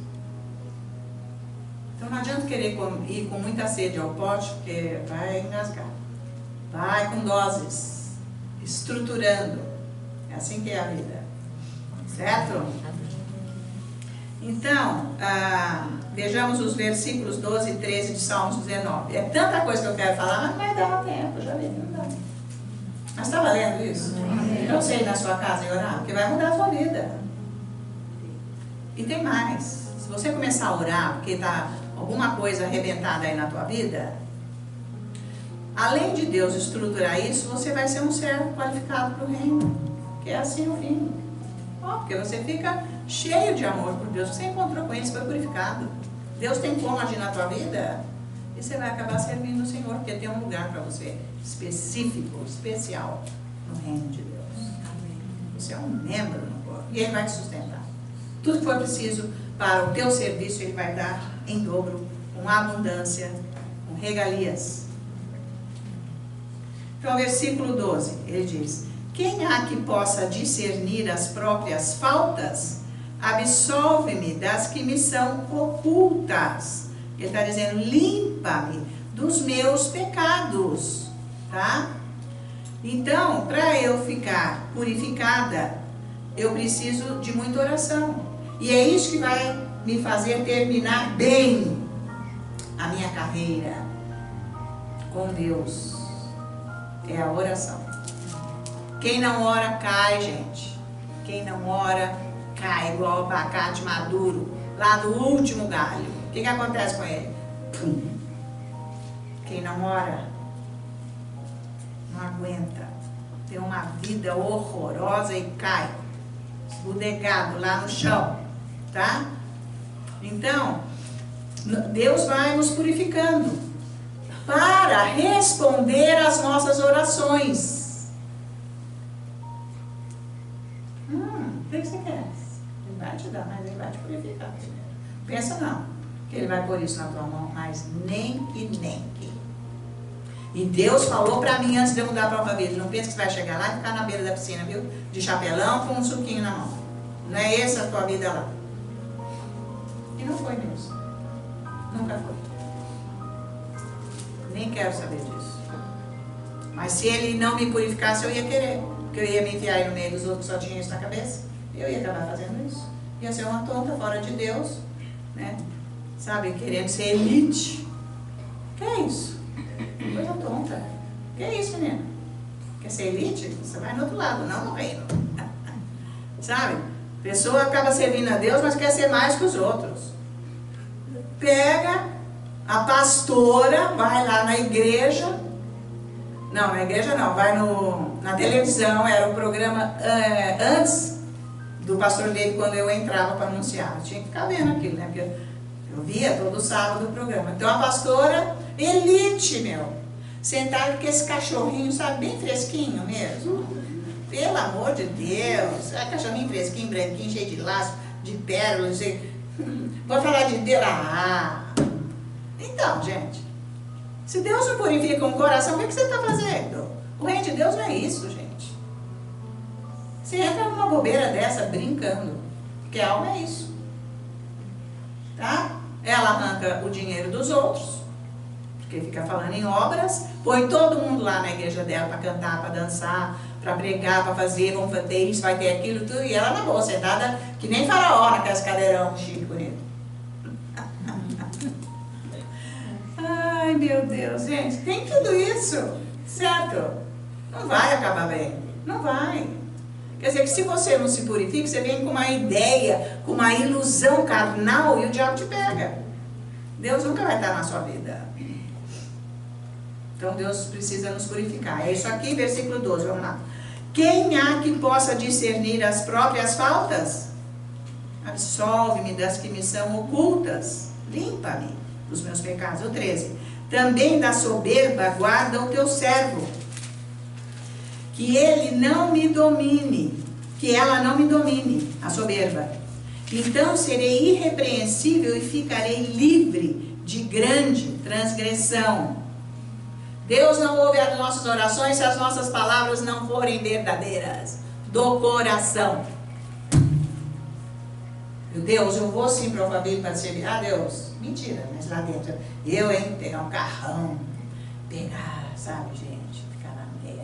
Então não adianta querer ir com muita sede ao pote, porque vai engasgar. Vai com doses, estruturando. É assim que é a vida. Certo? Então, vejamos os versículos 12 e 13 de Salmos 19. É tanta coisa que eu quero falar, mas não vai dar tempo, já vi, não dá. Mas está valendo isso? Não sei na sua casa e orar, porque vai mudar a sua vida. E tem mais. Se você começar a orar, porque está alguma coisa arrebentada aí na tua vida, além de Deus estruturar isso, você vai ser um servo qualificado para o reino. Que é assim o fim. Porque você fica cheio de amor por Deus. Você encontrou com Ele, você foi purificado. Deus tem como agir na tua vida. E você vai acabar servindo o Senhor, porque tem um lugar para você específico, especial, no reino de Deus. Amém. Você é um membro no corpo. E Ele vai te sustentar. Tudo que for preciso para o teu serviço, Ele vai dar em dobro, com abundância, com regalias. Então, versículo 12, ele diz: quem há que possa discernir as próprias faltas? Absolve-me das que me são ocultas. Ele está dizendo, limpa-me dos meus pecados, tá? Então, para eu ficar purificada, eu preciso de muita oração. E é isso que vai me fazer terminar bem a minha carreira com Deus. É a oração. Quem não ora, cai, gente. Quem não ora, cai igual o abacate maduro, lá no último galho. O que acontece com ele? Pum. Quem não ora, não aguenta. Tem uma vida horrorosa e cai, esbudegado lá no chão, tá? Então, Deus vai nos purificando para responder às nossas orações. O que você quer? Ele vai te dar, mas Ele vai te purificar primeiro. Pensa não, que Ele vai pôr isso na tua mão, mas nem que. E Deus falou pra mim antes de eu mudar para a vida, não pensa que você vai chegar lá e ficar na beira da piscina, viu? De chapelão com um suquinho na mão. Não é essa a tua vida lá. E não foi mesmo. Nunca foi. Nem quero saber disso. Mas se Ele não me purificasse, eu ia querer. Porque eu ia me enfiar aí no meio dos outros que só tinham isso na cabeça. Eu ia acabar fazendo isso. Ia ser uma tonta fora de Deus, né? Sabe, querendo ser elite. Que é isso? Coisa tonta. Que é isso, menina? Quer ser elite? Você vai no outro lado, não no reino. Sabe? A pessoa acaba servindo a Deus, mas quer ser mais que os outros. Pega a pastora, vai lá na igreja. Não, na igreja não, vai na televisão. Era o programa antes do pastor dele, quando eu entrava para anunciar. Eu tinha que ficar vendo aquilo, né? Porque eu via todo sábado o programa. Então a pastora, elite, meu. Sentada com esse cachorrinho, sabe, bem fresquinho mesmo. Pelo amor de Deus. É cachorrinho fresquinho, branquinho, cheio de laço, de pérolas. Vou falar de Deus. Então, gente. Se Deus não purifica um coração, o que você está fazendo? O reino de Deus não é isso, gente. Você entra numa bobeira dessa, brincando. Porque a alma é isso. Tá? Ela arranca o dinheiro dos outros, porque fica falando em obras, põe todo mundo lá na igreja dela para cantar, para dançar, para pregar, para fazer, vão ter isso, vai ter aquilo, tudo, e ela na boa, sentada que nem faraó naquelas cadeirão chique, bonito. Ai, meu Deus, gente, tem tudo isso, certo? Não vai acabar bem, não vai. Quer dizer que se você não se purifica, você vem com uma ideia, com uma ilusão carnal e o diabo te pega. Deus nunca vai estar na sua vida. Então Deus precisa nos purificar. É isso aqui, versículo 12, vamos lá. Quem há que possa discernir as próprias faltas? Absolve-me das que me são ocultas. Limpa-me dos meus pecados. O 13. Também da soberba guarda o teu servo, que ele não me domine, que ela não me domine, a soberba. Então serei irrepreensível e ficarei livre de grande transgressão. Deus não ouve as nossas orações se as nossas palavras não forem verdadeiras, do coração. Meu Deus, eu vou sim para o família para servir. Ah, Deus, mentira, mas lá dentro, eu, hein, pegar um carrão, pegar, sabe, gente, ficar na merda.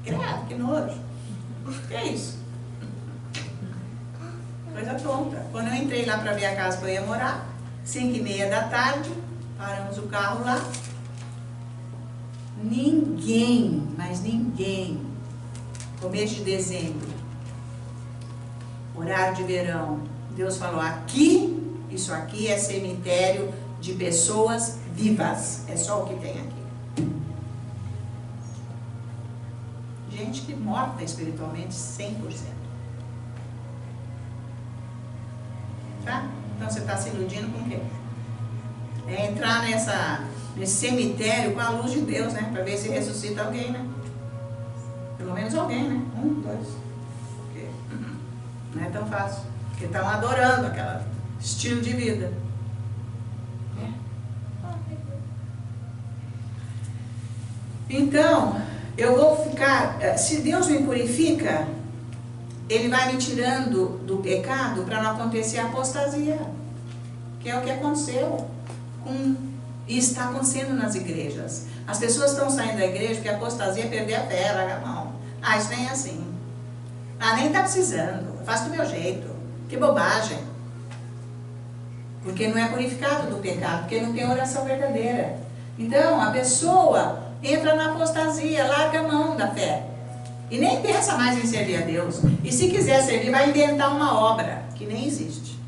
Credo, que nojo. Que é isso? Coisa tonta. Quando eu entrei lá para ver a casa que eu ia morar, 5h30 da tarde, paramos o carro lá. Ninguém, mas ninguém, começo de dezembro, horário de verão, Deus falou, aqui, isso aqui é cemitério de pessoas vivas, é só o que tem aqui. Gente que morta espiritualmente 100%. Tá? Então você está se iludindo com o quê? É entrar nesse cemitério com a luz de Deus, né? Para ver se ressuscita alguém, né? Pelo menos alguém, né? 1, 2. Porque Não é tão fácil. Porque estão adorando aquele estilo de vida. Então, eu vou ficar... Se Deus me purifica, Ele vai me tirando do pecado para não acontecer a apostasia. Que é o que aconteceu e está acontecendo nas igrejas. As pessoas estão saindo da igreja porque a apostasia é perder a fé, larga a mão. Ah, isso nem é assim. Ah, nem está precisando. Eu faço do meu jeito. Que bobagem. Porque não é purificado do pecado, porque não tem oração verdadeira. Então, a pessoa entra na apostasia, larga a mão da fé. E nem pensa mais em servir a Deus. E se quiser servir, vai inventar uma obra que nem existe.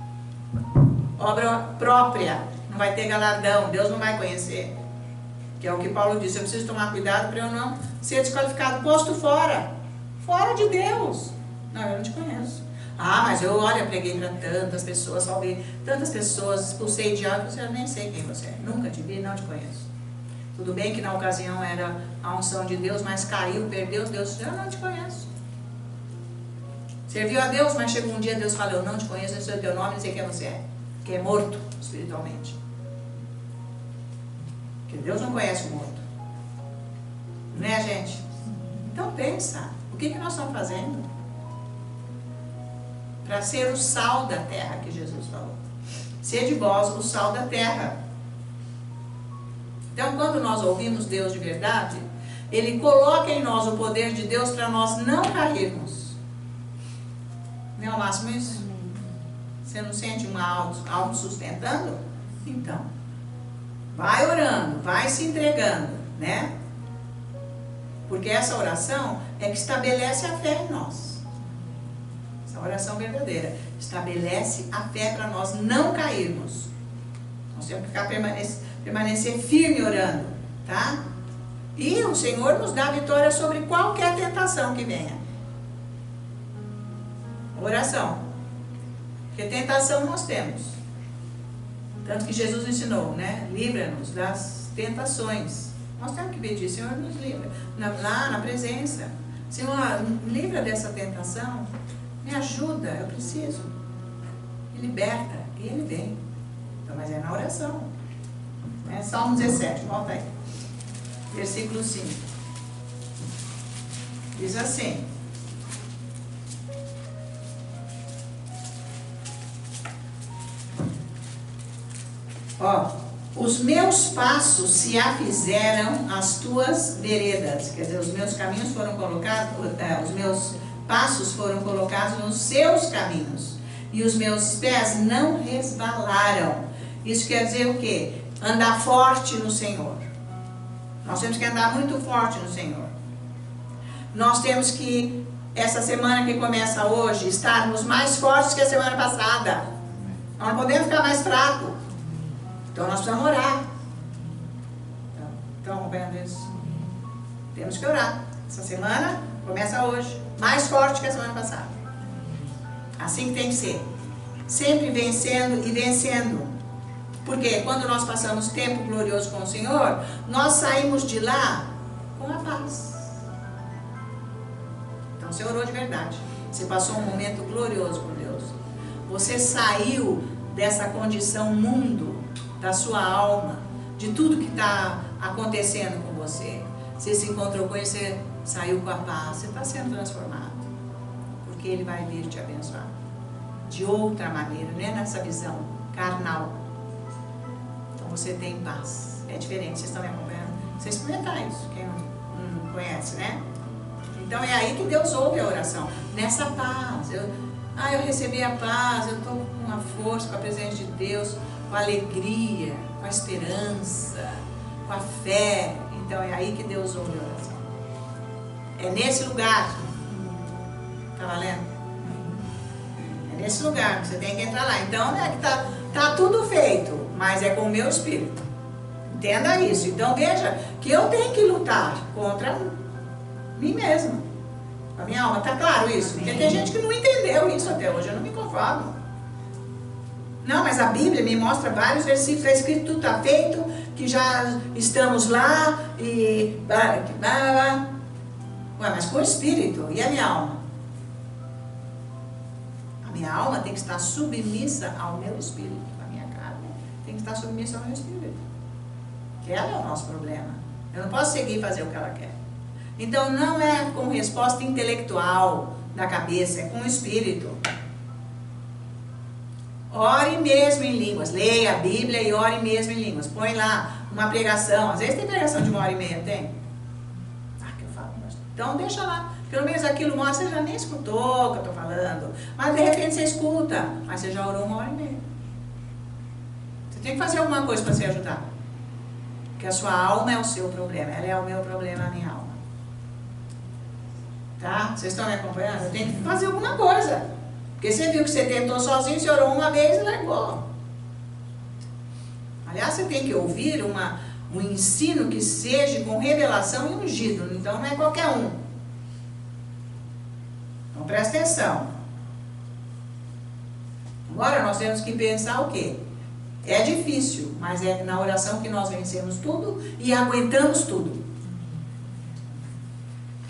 Obra própria. Não vai ter galardão. Deus não vai conhecer. Que é o que Paulo disse. Eu preciso tomar cuidado para eu não ser desqualificado. Posto fora. Fora de Deus. Não, eu não te conheço. Ah, mas eu, olha, preguei para tantas pessoas, salvei tantas pessoas, expulsei diabos. Eu nem sei quem você é. Nunca te vi, não te conheço. Tudo bem que na ocasião era a unção de Deus, mas caiu, perdeu, Deus, eu não te conheço. Serviu a Deus, mas chegou um dia, Deus fala, eu não te conheço, eu sei o teu nome, não sei quem você é. Que é morto espiritualmente. Porque Deus não conhece o morto. Né, gente? Então pensa, o que nós estamos fazendo? Para ser o sal da terra que Jesus falou. Ser de vós o sal da terra. Então, quando nós ouvimos Deus de verdade, Ele coloca em nós o poder de Deus para nós não cairmos. Não é o máximo isso? Você não sente uma algo sustentando? Então, vai orando, vai se entregando, né? Porque essa oração é que estabelece a fé em nós. Essa oração verdadeira estabelece a fé para nós não cairmos. Nós temos que ficar permanecer firme orando, tá? E o Senhor nos dá vitória sobre qualquer tentação que venha. Oração. Porque tentação nós temos. Tanto que Jesus ensinou, né? Livra-nos das tentações. Nós temos que pedir, Senhor, nos livra. Lá na presença. Senhor, me livra dessa tentação. Me ajuda, eu preciso. Me liberta. E Ele vem. Então, mas é na oração. Salmo 17, volta aí. Versículo 5. Diz assim. Ó, os meus passos se afizeram às tuas veredas. Quer dizer, os meus caminhos foram colocados, os meus passos foram colocados nos seus caminhos. E os meus pés não resvalaram. Isso quer dizer o quê? Andar forte no Senhor. Nós temos que andar muito forte no Senhor. Nós temos que, essa semana que começa hoje, estarmos mais fortes que a semana passada. Nós não podemos ficar mais fracos. Então nós precisamos orar. Estão acompanhando isso? Temos que orar. Essa semana começa hoje. Mais forte que a semana passada. Assim que tem que ser. Sempre vencendo e vencendo. Porque quando nós passamos tempo glorioso com o Senhor, nós saímos de lá com a paz. Então você orou de verdade. Você passou um momento glorioso com Deus. Você saiu dessa condição mundo, da sua alma, de tudo que está acontecendo com você. Você se encontrou com Ele, você saiu com a paz. Você está sendo transformado. Porque Ele vai vir te abençoar. De outra maneira, não é nessa visão carnal. Você tem paz. É diferente, vocês estão me acompanhando? Você experimentar isso, quem não conhece, né? Então é aí que Deus ouve a oração. Nessa paz. Eu recebi a paz, eu estou com a força, com a presença de Deus, com a alegria, com a esperança, com a fé. Então é aí que Deus ouve a oração. É nesse lugar. Tá valendo? É nesse lugar que você tem que entrar lá. Então não é que tá tudo feito, mas é com o meu espírito. Entenda isso. Então veja que eu tenho que lutar contra mim mesma, com a minha alma. Tá claro isso? Porque tem gente que não entendeu isso até hoje. Eu não me conformo. Não, mas a Bíblia me mostra vários versículos. Está escrito, tudo está feito, que já estamos lá e... Ué, mas com o espírito. E a minha alma? minha alma tem que estar submissa ao meu espírito, a minha carne tem que estar submissa ao meu espírito. Que ela é o nosso problema. Eu não posso seguir e fazer o que ela quer. Então não é com resposta intelectual da cabeça, é com o espírito. Ore mesmo em línguas. Leia a Bíblia e ore mesmo em línguas. Põe lá uma pregação. Às vezes tem pregação de 1h30, tem? Ah, que eu falo. Então deixa lá. Pelo menos aquilo mostra, você já nem escutou o que eu estou falando. Mas de repente você escuta. Mas você já orou 1h30. Você tem que fazer alguma coisa para se ajudar. Porque a sua alma é o seu problema. Ela é o meu problema, a minha alma. Tá? Vocês estão me acompanhando? Eu tenho que fazer alguma coisa. Porque você viu que você tentou sozinho, você orou uma vez e largou. Aliás, você tem que ouvir um ensino que seja com revelação e ungido. Então não é qualquer um. Então presta atenção. Agora nós temos que pensar o quê? É difícil, mas é na oração que nós vencemos tudo e aguentamos tudo.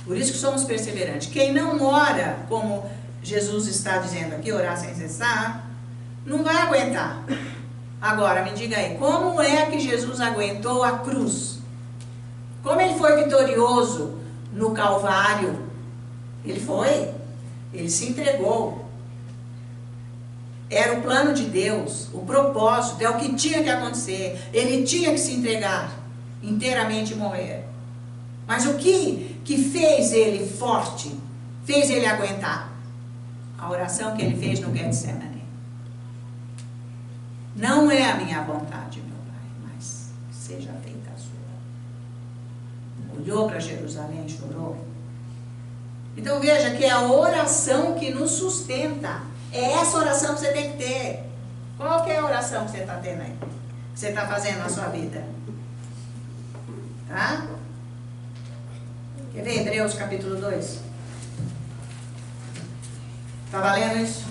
Por isso que somos perseverantes. Quem não ora, como Jesus está dizendo aqui, orar sem cessar, não vai aguentar. Agora, me diga aí, como é que Jesus aguentou a cruz? Como ele foi vitorioso no Calvário? Ele se entregou. Era o plano de Deus, o propósito, é o que tinha que acontecer. Ele tinha que se entregar inteiramente e morrer. Mas o que fez ele forte, fez ele aguentar? A oração que ele fez no Getsemane. Não é a minha vontade, meu Pai, mas seja feita a sua. Olhou para Jerusalém e chorou. Então veja que é a oração que nos sustenta. É essa oração que você tem que ter. Qual que é a oração que você está tendo aí? Que você está fazendo na sua vida? Tá? Quer ver Hebreus capítulo 2? Está valendo isso?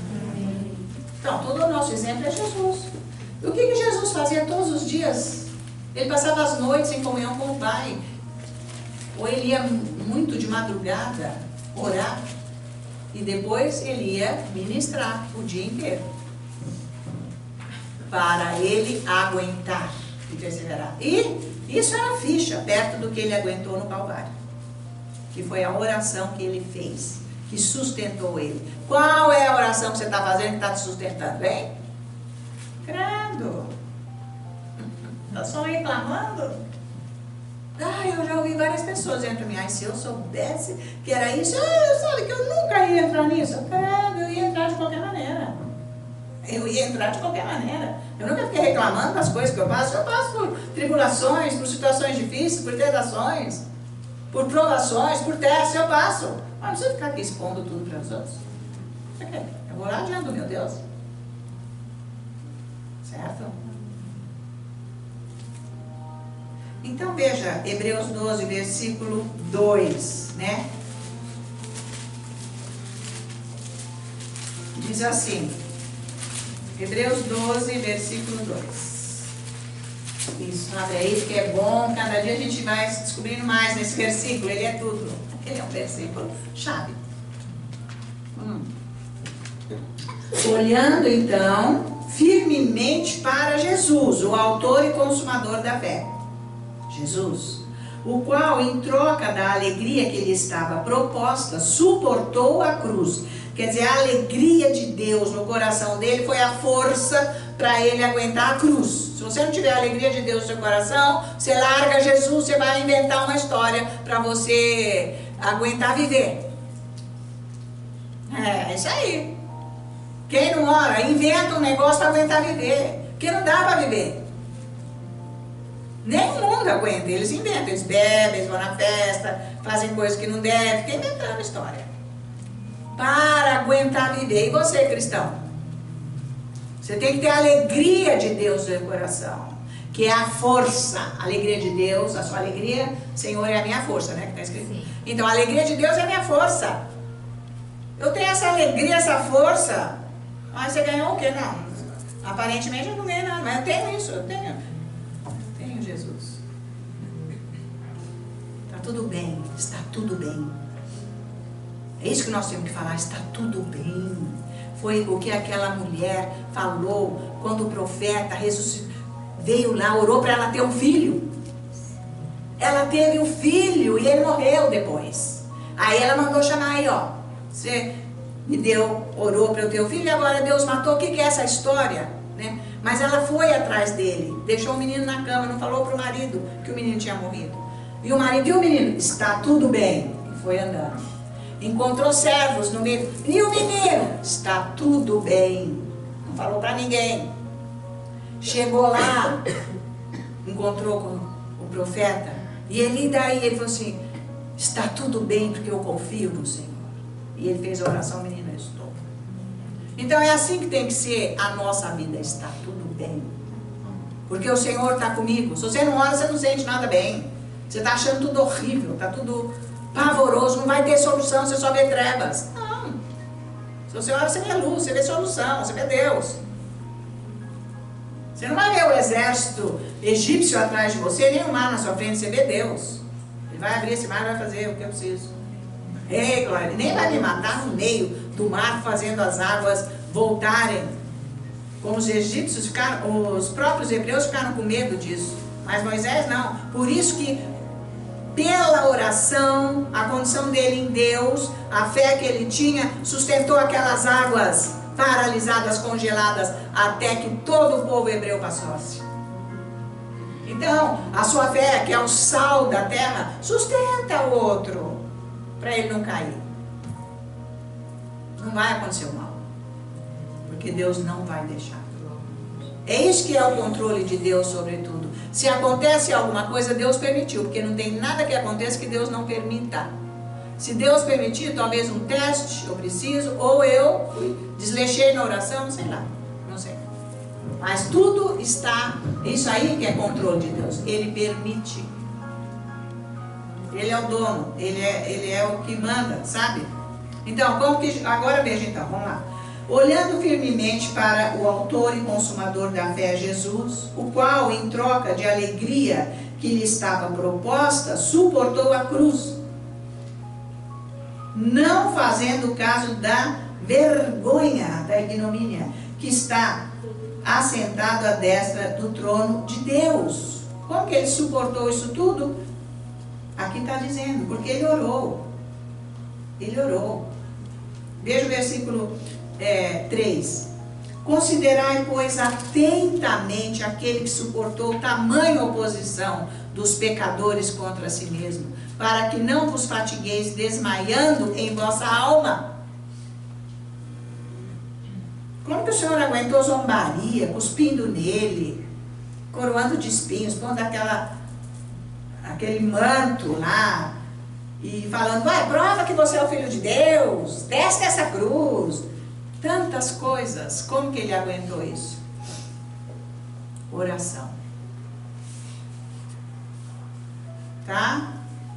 Então, todo o nosso exemplo é Jesus. E o que Jesus fazia todos os dias? Ele passava as noites em comunhão com o Pai. Ou ele ia muito de madrugada orar. E depois ele ia ministrar o dia inteiro. Para ele aguentar e perseverar. E isso era ficha, perto do que ele aguentou no Calvário. Que foi a oração que ele fez, que sustentou ele. Qual é a oração que você está fazendo que está te sustentando, hein? Credo. Está só reclamando? Eu já ouvi várias pessoas dentro de mim. Se eu soubesse que era isso, sabe que eu nunca ia entrar nisso. Credo, eu ia entrar de qualquer maneira. Eu nunca fiquei reclamando das coisas que eu passo. Eu passo por tribulações, por situações difíceis, por tentações, por provações, por testes, eu passo. Mas não precisa ficar aqui expondo tudo para os outros. Eu vou lá diante do meu Deus. Certo? Então veja, Hebreus 12, versículo 2, né? Diz assim, Hebreus 12, versículo 2. Isso, abre aí, que é bom, cada dia a gente vai descobrindo mais nesse versículo, ele é tudo. Ele é um versículo chave. Olhando então, firmemente para Jesus, o autor e consumador da fé. Jesus, o qual, em troca da alegria que lhe estava proposta, suportou a cruz. Quer dizer, a alegria de Deus no coração dele foi a força para ele aguentar a cruz. Se você não tiver a alegria de Deus no seu coração, você larga Jesus, você vai inventar uma história para você aguentar viver. É isso aí. Quem não ora, inventa um negócio para aguentar viver. Porque não dá para viver. Nem o mundo aguenta, eles inventam, eles bebem, eles vão na festa, fazem coisas que não devem, ficam inventando história. Para aguentar viver. E você, cristão? Você tem que ter a alegria de Deus no seu coração, que é a força. A alegria de Deus, a sua alegria, Senhor, é a minha força, né? Que está escrito. Sim. Então, a alegria de Deus é a minha força. Eu tenho essa alegria, essa força. Mas você ganhou o quê? Não. Aparentemente eu não ganhei nada, mas eu tenho isso, eu tenho Jesus. Está tudo bem, está tudo bem. É isso que nós temos que falar, está tudo bem. foi o que aquela mulher falou quando o profeta veio lá, orou para ela ter um filho. Ela teve um filho e ele morreu depois. Aí ela mandou chamar aí, ó. Você me deu, orou para eu ter um filho e agora Deus matou. O que é essa história? Né? Mas ela foi atrás dele, deixou o menino na cama, não falou para o marido que o menino tinha morrido. E o marido, e o menino? Está tudo bem. E foi andando. Encontrou servos no meio. E o menino? Está tudo bem. Não falou para ninguém. Chegou lá, encontrou com o profeta. E ele falou assim, está tudo bem porque eu confio no Senhor. E ele fez a oração, o menino ressuscitou. Então é assim que tem que ser a nossa vida, está tudo bem. Porque o Senhor está comigo. Se você não ora, você não sente nada bem. Você está achando tudo horrível, está tudo pavoroso, não vai ter solução, você só vê trevas. Não. Se você ora, você vê luz, você vê solução, você vê Deus. Você não vai ver o exército egípcio atrás de você, nem o mar na sua frente, você vê Deus. Ele vai abrir esse mar e vai fazer o que eu preciso. Ei, glória, ele nem vai me matar no meio do mar, fazendo as águas voltarem. Como os egípcios ficaram, os próprios hebreus ficaram com medo disso. Mas Moisés não. Por isso que, pela oração, a condição dele em Deus, a fé que ele tinha, sustentou aquelas águas paralisadas, congeladas, até que todo o povo hebreu passasse. Então, a sua fé, que é o sal da terra, sustenta o outro, para ele não cair. Não vai acontecer o mal, porque Deus não vai deixar. É isso que é o controle de Deus sobre tudo. Se acontece alguma coisa, Deus permitiu, porque não tem nada que aconteça que Deus não permita. Se Deus permitir, talvez um teste, eu preciso, ou eu desleixei na oração, sei lá, não sei. Mas tudo está, isso aí que é controle de Deus, Ele permite. Ele é o dono, ele é o que manda, sabe? Então, como que, agora veja então, vamos lá. Olhando firmemente para o autor e consumador da fé, Jesus, o qual, em troca de alegria que lhe estava proposta, suportou a cruz, não fazendo caso da vergonha, da ignomínia, que está assentado à destra do trono de Deus. Como que ele suportou isso tudo? Aqui está dizendo, porque ele orou. Ele orou. Veja o versículo 3. Considerai, pois, atentamente aquele que suportou tamanha oposição dos pecadores contra si mesmo, para que não vos fatigueis desmaiando em vossa alma. Como que o Senhor aguentou zombaria, cuspindo nele, coroando de espinhos, pondo aquele manto lá, e falando, vai, prova que você é o Filho de Deus, desce dessa cruz. Tantas coisas, como que ele aguentou isso? Oração. Tá?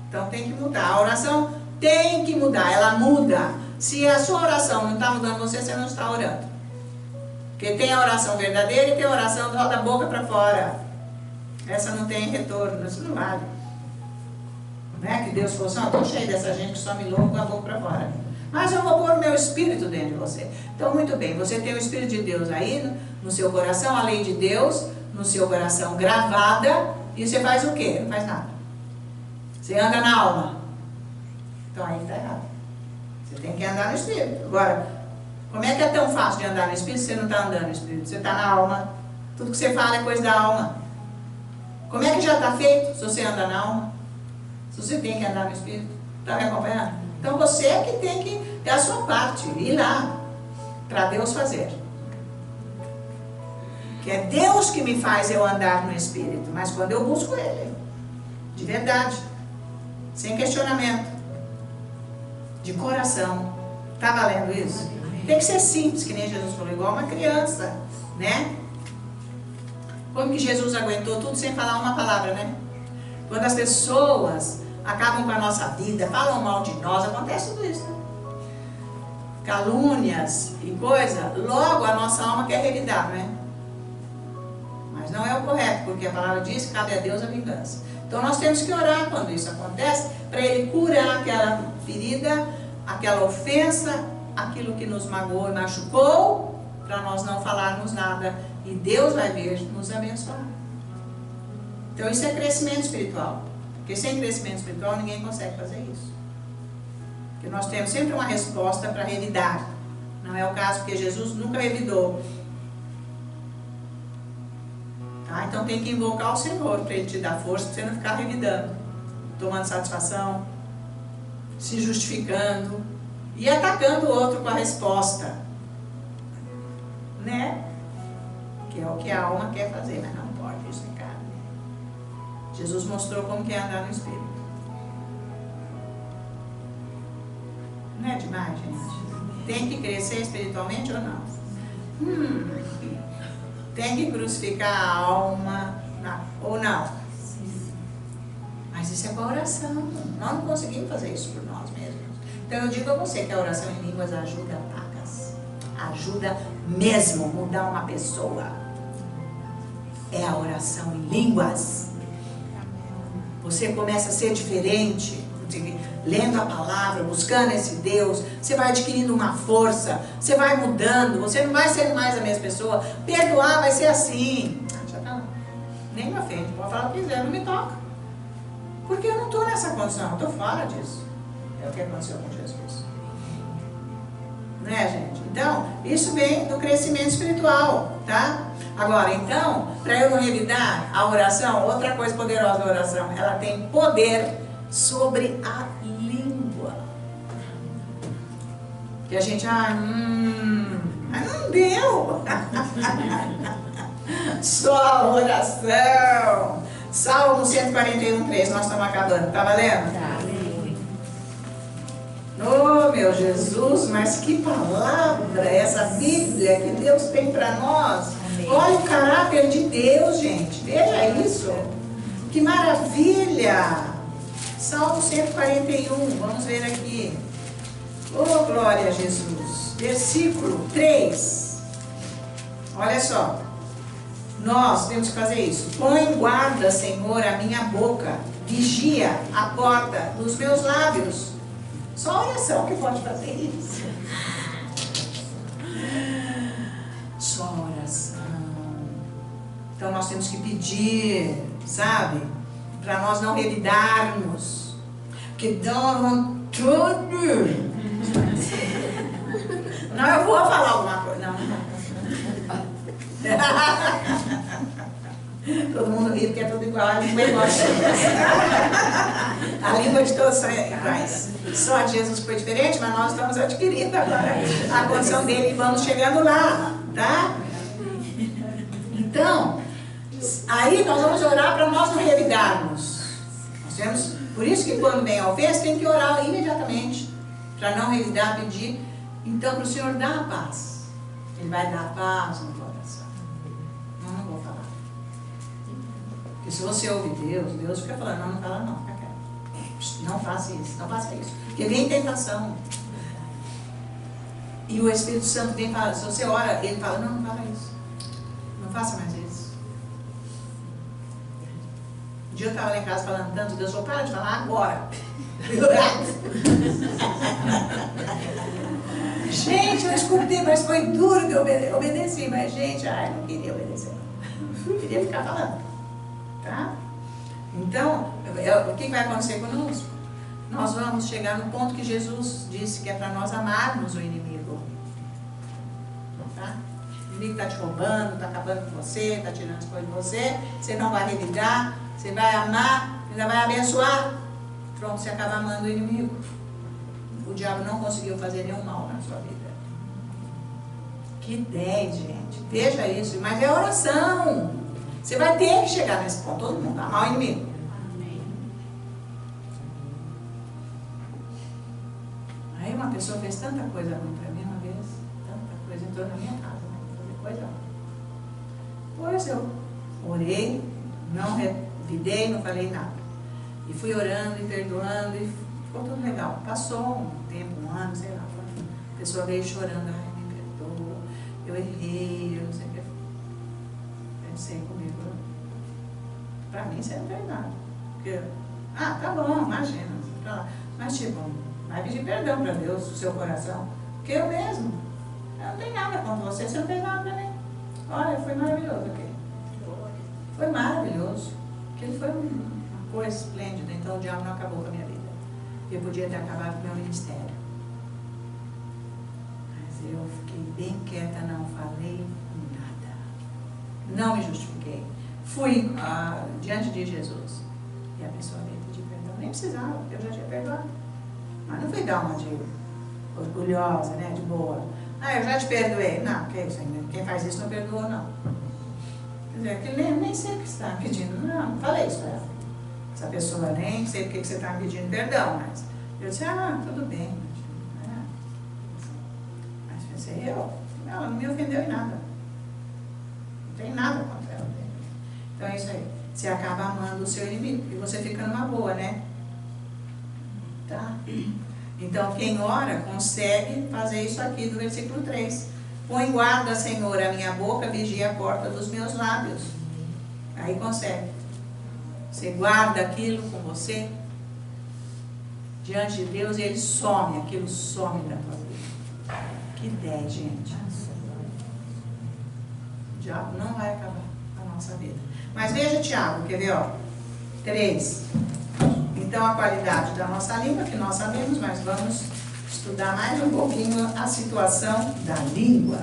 Então tem que mudar. A oração tem que mudar, ela muda. Se a sua oração não está mudando você, você não está orando. Porque tem a oração verdadeira e tem a oração da boca para fora. Essa não tem retorno, isso não vale. Não é que Deus falou assim, estou cheio dessa gente que só me louca com a boca para fora. Mas eu vou pôr o meu espírito dentro de você. Então, muito bem, você tem o Espírito de Deus aí no seu coração, a lei de Deus no seu coração gravada, e você faz o quê? Não faz nada. Você anda na alma. Então aí está errado. Você tem que andar no Espírito. Agora, como é que é tão fácil de andar no Espírito se você não está andando no Espírito? Você está na alma. Tudo que você fala é coisa da alma. Como é que já está feito se você anda na alma? Se você tem que andar no Espírito. Está me acompanhando? Então você é que tem que ter a sua parte, ir lá, para Deus fazer. Que é Deus que me faz eu andar no Espírito, mas quando eu busco Ele, de verdade, sem questionamento, de coração. Está valendo isso? Tem que ser simples, que nem Jesus falou, igual uma criança, né? Como que Jesus aguentou tudo sem falar uma palavra, né? Quando as pessoas acabam com a nossa vida, falam mal de nós, acontece tudo isso, né? Calúnias e coisa, logo a nossa alma quer revidar, né? Mas não é o correto, porque a palavra diz que cabe a Deus a vingança. Então nós temos que orar quando isso acontece, para Ele curar aquela ferida, aquela ofensa, aquilo que nos magoou e machucou, para nós não falarmos nada. E Deus vai vir nos abençoar. Então isso é crescimento espiritual. Porque sem crescimento espiritual ninguém consegue fazer isso. Porque nós temos sempre uma resposta para revidar. Não é o caso, porque Jesus nunca revidou. Tá? Então tem que invocar o Senhor para Ele te dar força, para você não ficar revidando, tomando satisfação, se justificando e atacando o outro com a resposta. Né? Que é o que a alma quer fazer, mas não pode, isso é carne. Jesus mostrou como que é andar no Espírito. Não é demais, gente? Tem que crescer espiritualmente ou não? Tem que crucificar a alma ou não? Mas isso é com a oração. Nós não conseguimos fazer isso por nós mesmos. Então eu digo a você que a oração em línguas ajuda pacas. Ajuda mesmo mudar uma pessoa. É a oração em línguas. Você começa a ser diferente, lendo a palavra, buscando esse Deus. Você vai adquirindo uma força, você vai mudando, você não vai ser mais a mesma pessoa. Perdoar vai ser assim. Já tá, nem me ofende, pode falar o que quiser, não me toca. Porque eu não estou nessa condição, eu estou fora disso. É o que aconteceu com Jesus. Não é, gente? Então, isso vem do crescimento espiritual, tá? Agora, então, para eu não revidar a oração, outra coisa poderosa da oração, ela tem poder sobre a língua. Que a gente, mas não deu. Só a oração. Salmo 141:3, nós estamos acabando, tá valendo? Tá. Oh, meu Jesus, mas que palavra essa Bíblia que Deus tem para nós. Amém. Olha o caráter de Deus, gente. Veja isso. Que maravilha. Salmo 141, vamos ver aqui. Oh, glória a Jesus. Versículo 3. Olha só. Nós temos que fazer isso. Põe em guarda, Senhor, a minha boca. Vigia a porta dos meus lábios. Só a oração que pode fazer isso. Só a oração. Então nós temos que pedir, sabe? Para nós não revidarmos. Porque dá vontade. Não, eu vou falar alguma coisa. Não. Todo mundo ri porque é tudo igual. A língua é igual. A língua de todos são iguais. Só de Jesus foi diferente, mas nós estamos adquirindo agora a condição dele e vamos chegando lá, tá? Então, aí nós vamos orar para nós não revidarmos. Nós temos, por isso que quando vem a ofensa, tem que orar imediatamente, para não revidar, pedir. Então, para o Senhor dar a paz. Ele vai dar a paz no coração. Não vou falar. Porque se você ouve Deus, Deus fica falando, não fala não, fica quieto. Não faça isso, não faça isso. Porque vem tentação. E o Espírito Santo vem falar, se você ora, ele fala, não fala isso. Não faça mais isso. Um dia eu estava lá em casa falando tanto, Deus falou, para de falar agora. Gente, eu escutei, mas foi duro de obedecer. Mas, gente, não queria obedecer. Eu queria ficar falando. Tá? Então, o que vai acontecer conosco? Nós vamos chegar no ponto que Jesus disse que é para nós amarmos o inimigo. Tá? O inimigo está te roubando, está acabando com você, está tirando as coisas de você. Você não vai revidar, você vai amar, ainda vai abençoar. Pronto, você acaba amando o inimigo. O diabo não conseguiu fazer nenhum mal na sua vida. Que ideia, gente. Veja isso. Mas é oração. Você vai ter que chegar nesse ponto. Todo mundo amar o inimigo. Amém. Aí uma pessoa fez tanta coisa ruim para mim uma vez. Tanta coisa. Entrou na minha casa. Fazer coisa ruim. Pois eu orei, não revidei, não falei nada. E fui orando e perdoando e ficou tudo legal. Passou um tempo, um ano, sei lá. A pessoa veio chorando, ai, me perdoa, eu errei, eu não sei o que. Pensei comigo, pra mim você não fez nada. Porque, tá bom, imagina. Mas tipo, vai pedir perdão pra Deus, do seu coração. Porque eu mesmo. Eu não tenho nada contra você, você não fez nada pra mim. Olha, foi maravilhoso aqui. Foi maravilhoso. Aquilo foi uma coisa esplêndida. Então o diabo não acabou com a minha vida. Eu podia ter acabado com o meu ministério. Mas eu fiquei bem quieta, não falei nada. Não me justifiquei. Fui diante de Jesus. E a pessoa veio pedir perdão. Nem precisava, eu já tinha perdoado. Mas não foi dar uma de orgulhosa, né? De boa. Eu já te perdoei. Não, que isso ainda. Quem faz isso não perdoou, não. Quer dizer, que nem sei o que você está pedindo. Não falei isso para ela. Essa pessoa nem sei porque que você está me pedindo perdão, mas eu disse, tudo bem. Mas pensei, ela não me ofendeu em nada. Não tem nada contra ela. Então é isso aí. Você acaba amando o seu inimigo e você fica numa boa, né? Tá? Então quem ora consegue fazer isso aqui do versículo 3. Põe guarda, Senhor, a minha boca, vigia a porta dos meus lábios. Aí consegue. Você guarda aquilo com você diante de Deus e ele some, aquilo some da tua vida. Que ideia, gente. O diabo não vai acabar com a nossa vida. Mas veja Tiago, quer ver, 3. Então a qualidade da nossa língua, que nós sabemos, mas vamos estudar mais um pouquinho a situação da língua.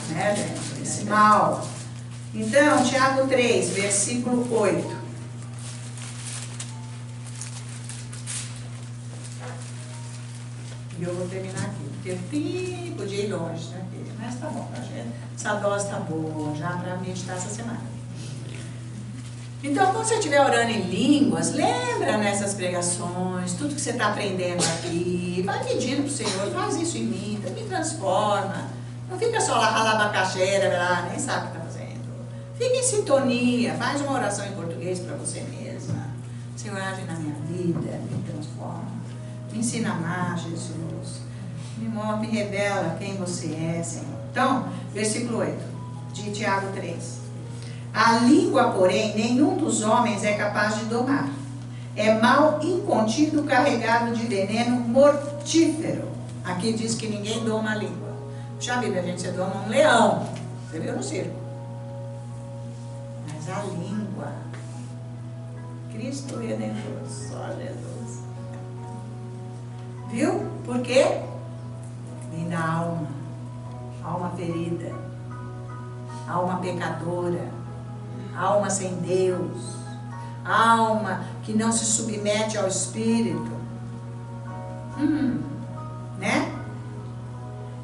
Né, gente? Esse mal. Então, Tiago 3, versículo 8. E eu vou terminar aqui, porque podia ir longe, né? Mas tá bom, essa dose tá boa já para meditar essa semana. Então, quando você estiver orando em línguas, lembra nessas pregações, tudo que você está aprendendo aqui, vai pedindo para o Senhor, faz isso em mim, me transforma. Não fica só lá, ralabacaxera, nem sabe o que está fazendo. Fica em sintonia, faz uma oração em português para você mesma. Senhor, age na minha vida, me transforma. Me ensina a amar, Jesus. Me revela quem você é, Senhor. Então, versículo 8, de Tiago 3. A língua, porém, nenhum dos homens é capaz de domar. É mal incontido, carregado de veneno mortífero. Aqui diz que ninguém doma a língua. Já viu, a gente, você doma um leão. Você viu no circo. Mas a língua, Cristo Redentor, só Jesus. Viu? Por quê? Vem da alma. Alma ferida. Alma pecadora. Alma sem Deus. Alma que não se submete ao Espírito. Né?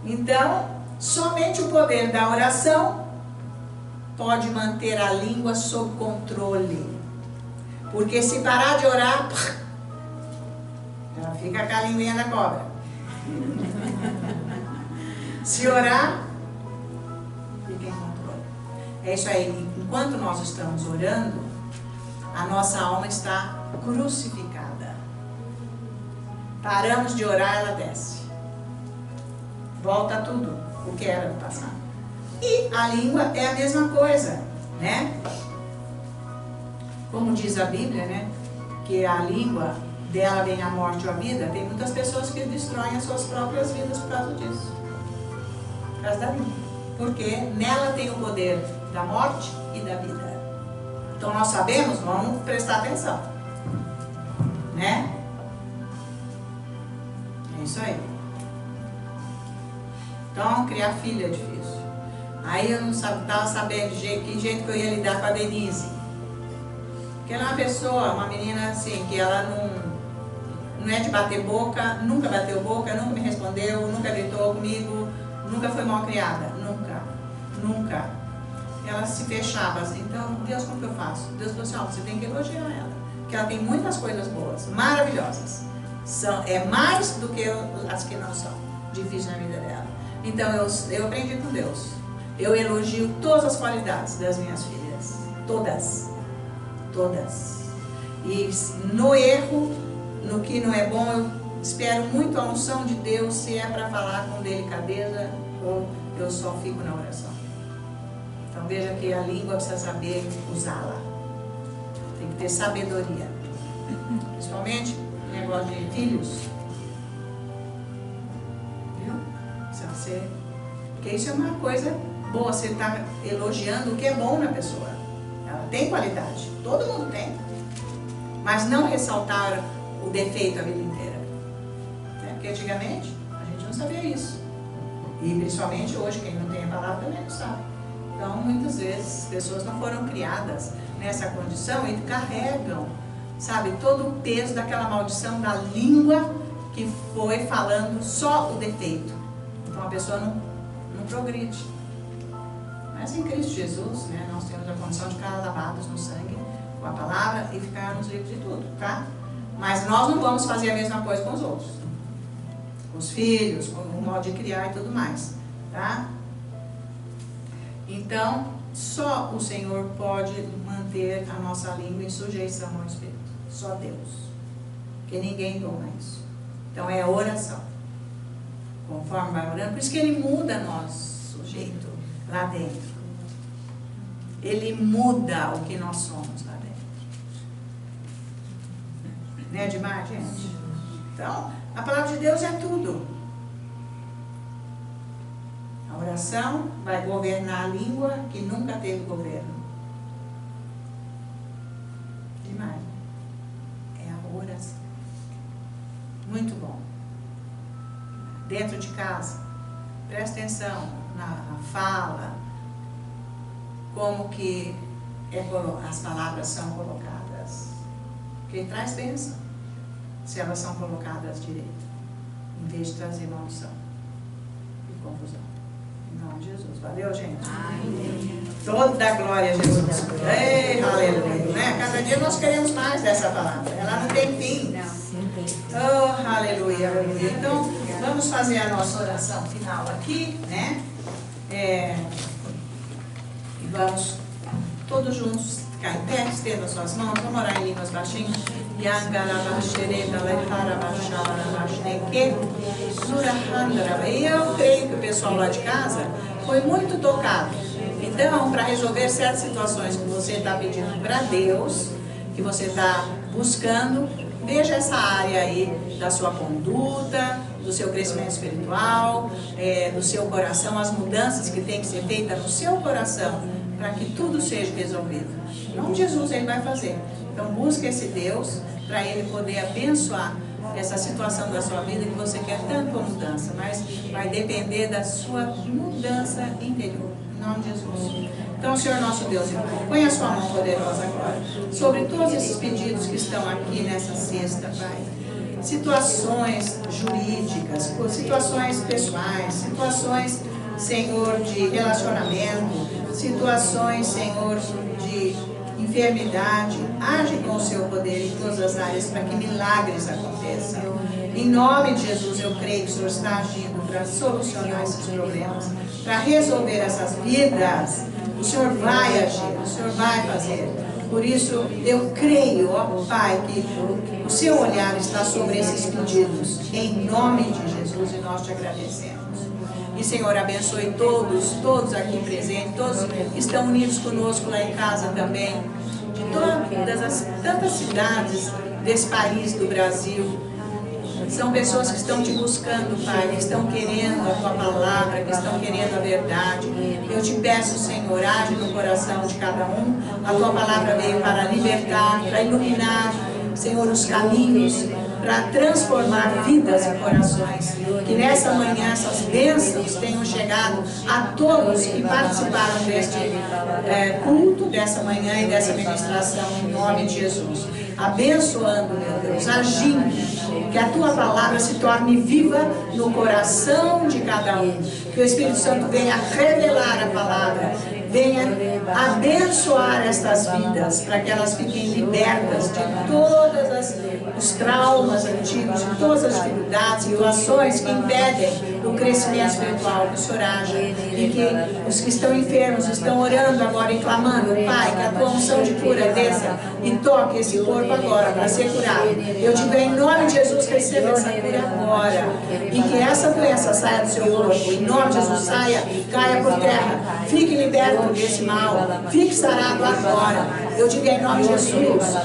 Então, somente o poder da oração pode manter a língua sob controle. Porque se parar de orar, ela fica com a linguinha da cobra. Se orar, fica em controle. É isso aí. Enquanto nós estamos orando, a nossa alma está crucificada. Paramos de orar, ela desce. Volta tudo o que era do passado. E a língua é a mesma coisa, né? Como diz a Bíblia, né? Que a língua dela vem a morte ou a vida. Tem muitas pessoas que destroem as suas próprias vidas por causa disso. Por causa da língua. Porque nela tem o poder da morte e da vida. Então nós sabemos, vamos prestar atenção. Né? É isso aí. Então, criar filho é difícil. Aí eu não estava sabendo de que jeito que eu ia lidar com a Denise. Porque ela é uma pessoa, uma menina assim, que ela não é de bater boca, nunca bateu boca, nunca me respondeu, nunca gritou comigo, nunca foi mal criada. Nunca. Ela se fechava assim. Então, Deus, como que eu faço? Deus falou assim, você tem que elogiar ela. Porque ela tem muitas coisas boas, maravilhosas. É mais do que as que não são difíceis na vida dela. Então, eu aprendi com Deus. Eu elogio todas as qualidades das minhas filhas. Todas. E no erro, no que não é bom, eu espero muito a unção de Deus, se é para falar com delicadeza, ou eu só fico na oração. Então veja que a língua precisa saber usá-la. Tem que ter sabedoria. Principalmente no negócio de filhos. Viu? você. Porque isso é uma coisa boa, você está elogiando o que é bom na pessoa. Ela tem qualidade, todo mundo tem. Mas não ressaltar o defeito a vida inteira. Né? Porque antigamente a gente não sabia isso. E principalmente hoje, quem não tem a palavra também não sabe. Então, muitas vezes, as pessoas não foram criadas nessa condição e carregam, sabe, todo o peso daquela maldição da língua que foi falando só o defeito. Então, a pessoa não progride. Mas em Cristo Jesus, né, nós temos a condição de ficar lavados no sangue com a palavra e ficarmos livres de tudo, tá? Mas nós não vamos fazer a mesma coisa com os outros. Com os filhos, com o modo de criar e tudo mais, tá? Então, só o Senhor pode manter a nossa língua em sujeição ao Espírito. Só Deus. Porque ninguém doma isso. Então é oração. Conforme vai orando. Por isso que Ele muda nosso jeito lá dentro. Ele muda o que nós somos lá dentro. Não é demais, gente? Então, a palavra de Deus é tudo. A oração vai governar a língua que nunca teve governo. Demais. É a oração. Muito bom. Dentro de casa, presta atenção na fala, como que as palavras são colocadas. Porque traz bênção, se elas são colocadas direito, em vez de trazer maldição e confusão. Em nome de Jesus. Valeu, gente? Amém. Toda a glória a Jesus. Ei, aleluia. Né? Cada dia nós queremos mais dessa palavra. Ela não tem fim. Oh, aleluia, aleluia. Então, vamos fazer a nossa oração final aqui, né? E vamos todos juntos ficar em pé, estenda as suas mãos. Vamos orar em línguas baixinhas. E eu creio que o pessoal lá de casa foi muito tocado. Então, para resolver certas situações que você está pedindo para Deus, que você está buscando, veja essa área aí da sua conduta, do seu crescimento espiritual, do seu coração, as mudanças que tem que ser feitas no seu coração, para que tudo seja resolvido. Em nome de Jesus Ele vai fazer. Então busque esse Deus para Ele poder abençoar essa situação da sua vida que você quer tanto a mudança, mas vai depender da sua mudança interior. Em nome de Jesus. Então, Senhor nosso Deus e Pai, põe a sua mão poderosa agora sobre todos esses pedidos que estão aqui nessa cesta, Pai. Situações jurídicas, situações pessoais, situações, Senhor, de relacionamento, situações, Senhor, de enfermidade. Age com o seu poder em todas as áreas para que milagres aconteçam. Em nome de Jesus, eu creio que o Senhor está agindo para solucionar esses problemas, para resolver essas vidas. O Senhor vai agir, o Senhor vai fazer. Por isso, eu creio, ó Pai, que o seu olhar está sobre esses pedidos. Em nome de Jesus, e nós te agradecemos. E, Senhor, abençoe todos aqui presentes, todos que estão unidos conosco lá em casa também, de todas as tantas cidades desse país, do Brasil. São pessoas que estão te buscando, Pai, que estão querendo a tua palavra, que estão querendo a verdade. Eu te peço, Senhor, age no coração de cada um. A tua palavra veio para libertar, para iluminar, Senhor, os caminhos, para transformar vidas e corações. Que nessa manhã essas bênçãos tenham chegado a todos que participaram deste culto, dessa manhã e dessa ministração, em nome de Jesus. Abençoando, meu Deus, agindo. Que a tua palavra se torne viva no coração de cada um. Que o Espírito Santo venha revelar a palavra, venha abençoar estas vidas, para que elas fiquem libertas de todos os traumas antigos, de todas as dificuldades, situações que impedem o crescimento espiritual. Que o Senhor haja, e que os que estão enfermos estão orando agora e clamando, Pai, que a tua unção de cura desça e toque esse corpo agora para ser curado. Eu digo em nome de Jesus, receba essa cura agora, e que essa doença saia do seu corpo. Em nome de Jesus, saia, caia por terra, fique liberto desse mal, fique sarado agora. Eu digo em nome de Jesus,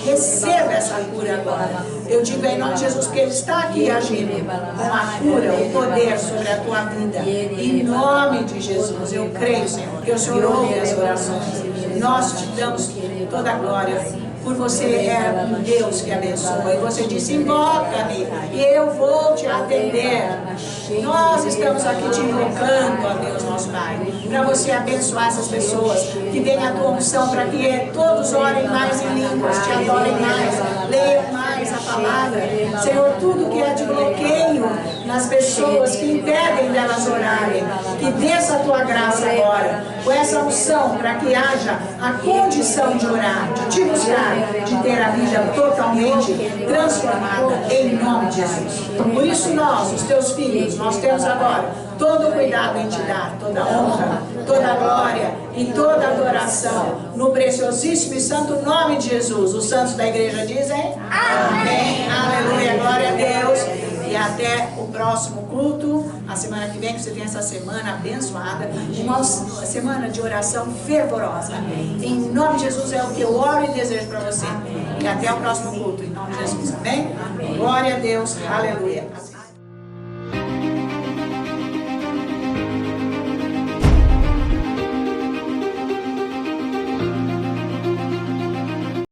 receba essa cura agora. Eu digo em nome de Jesus que Ele está aqui agindo com a cura, o poder sobre a tua vida. Em nome de Jesus, eu creio, Senhor, que o Senhor ouve as orações. Nós te damos toda a glória. Por você é um Deus que abençoa. E você disse, invoca-me e eu vou te atender. Nós estamos aqui te invocando, ó Deus nosso Pai, para você abençoar essas pessoas, que venha a tua unção, para que todos orem mais em línguas, te adorem mais, leiam mais a palavra. Senhor, tudo que é de bloqueio nas pessoas que impedem delas orarem, que desça a tua graça agora, com essa unção, para que haja a condição de orar, de te buscar, de ter a vida totalmente transformada em nome de Jesus. Por isso nós, os teus filhos, nós temos agora todo o cuidado em te dar, toda a honra, toda a glória e toda a adoração no preciosíssimo e santo nome de Jesus. Os santos da igreja dizem amém, aleluia, glória a Deus. E até o próximo culto, a semana que vem, que você tem essa semana abençoada, uma semana de oração fervorosa. Em nome de Jesus é o que eu oro e desejo para você. E até o próximo culto, em nome de Jesus, amém? Glória a Deus, aleluia.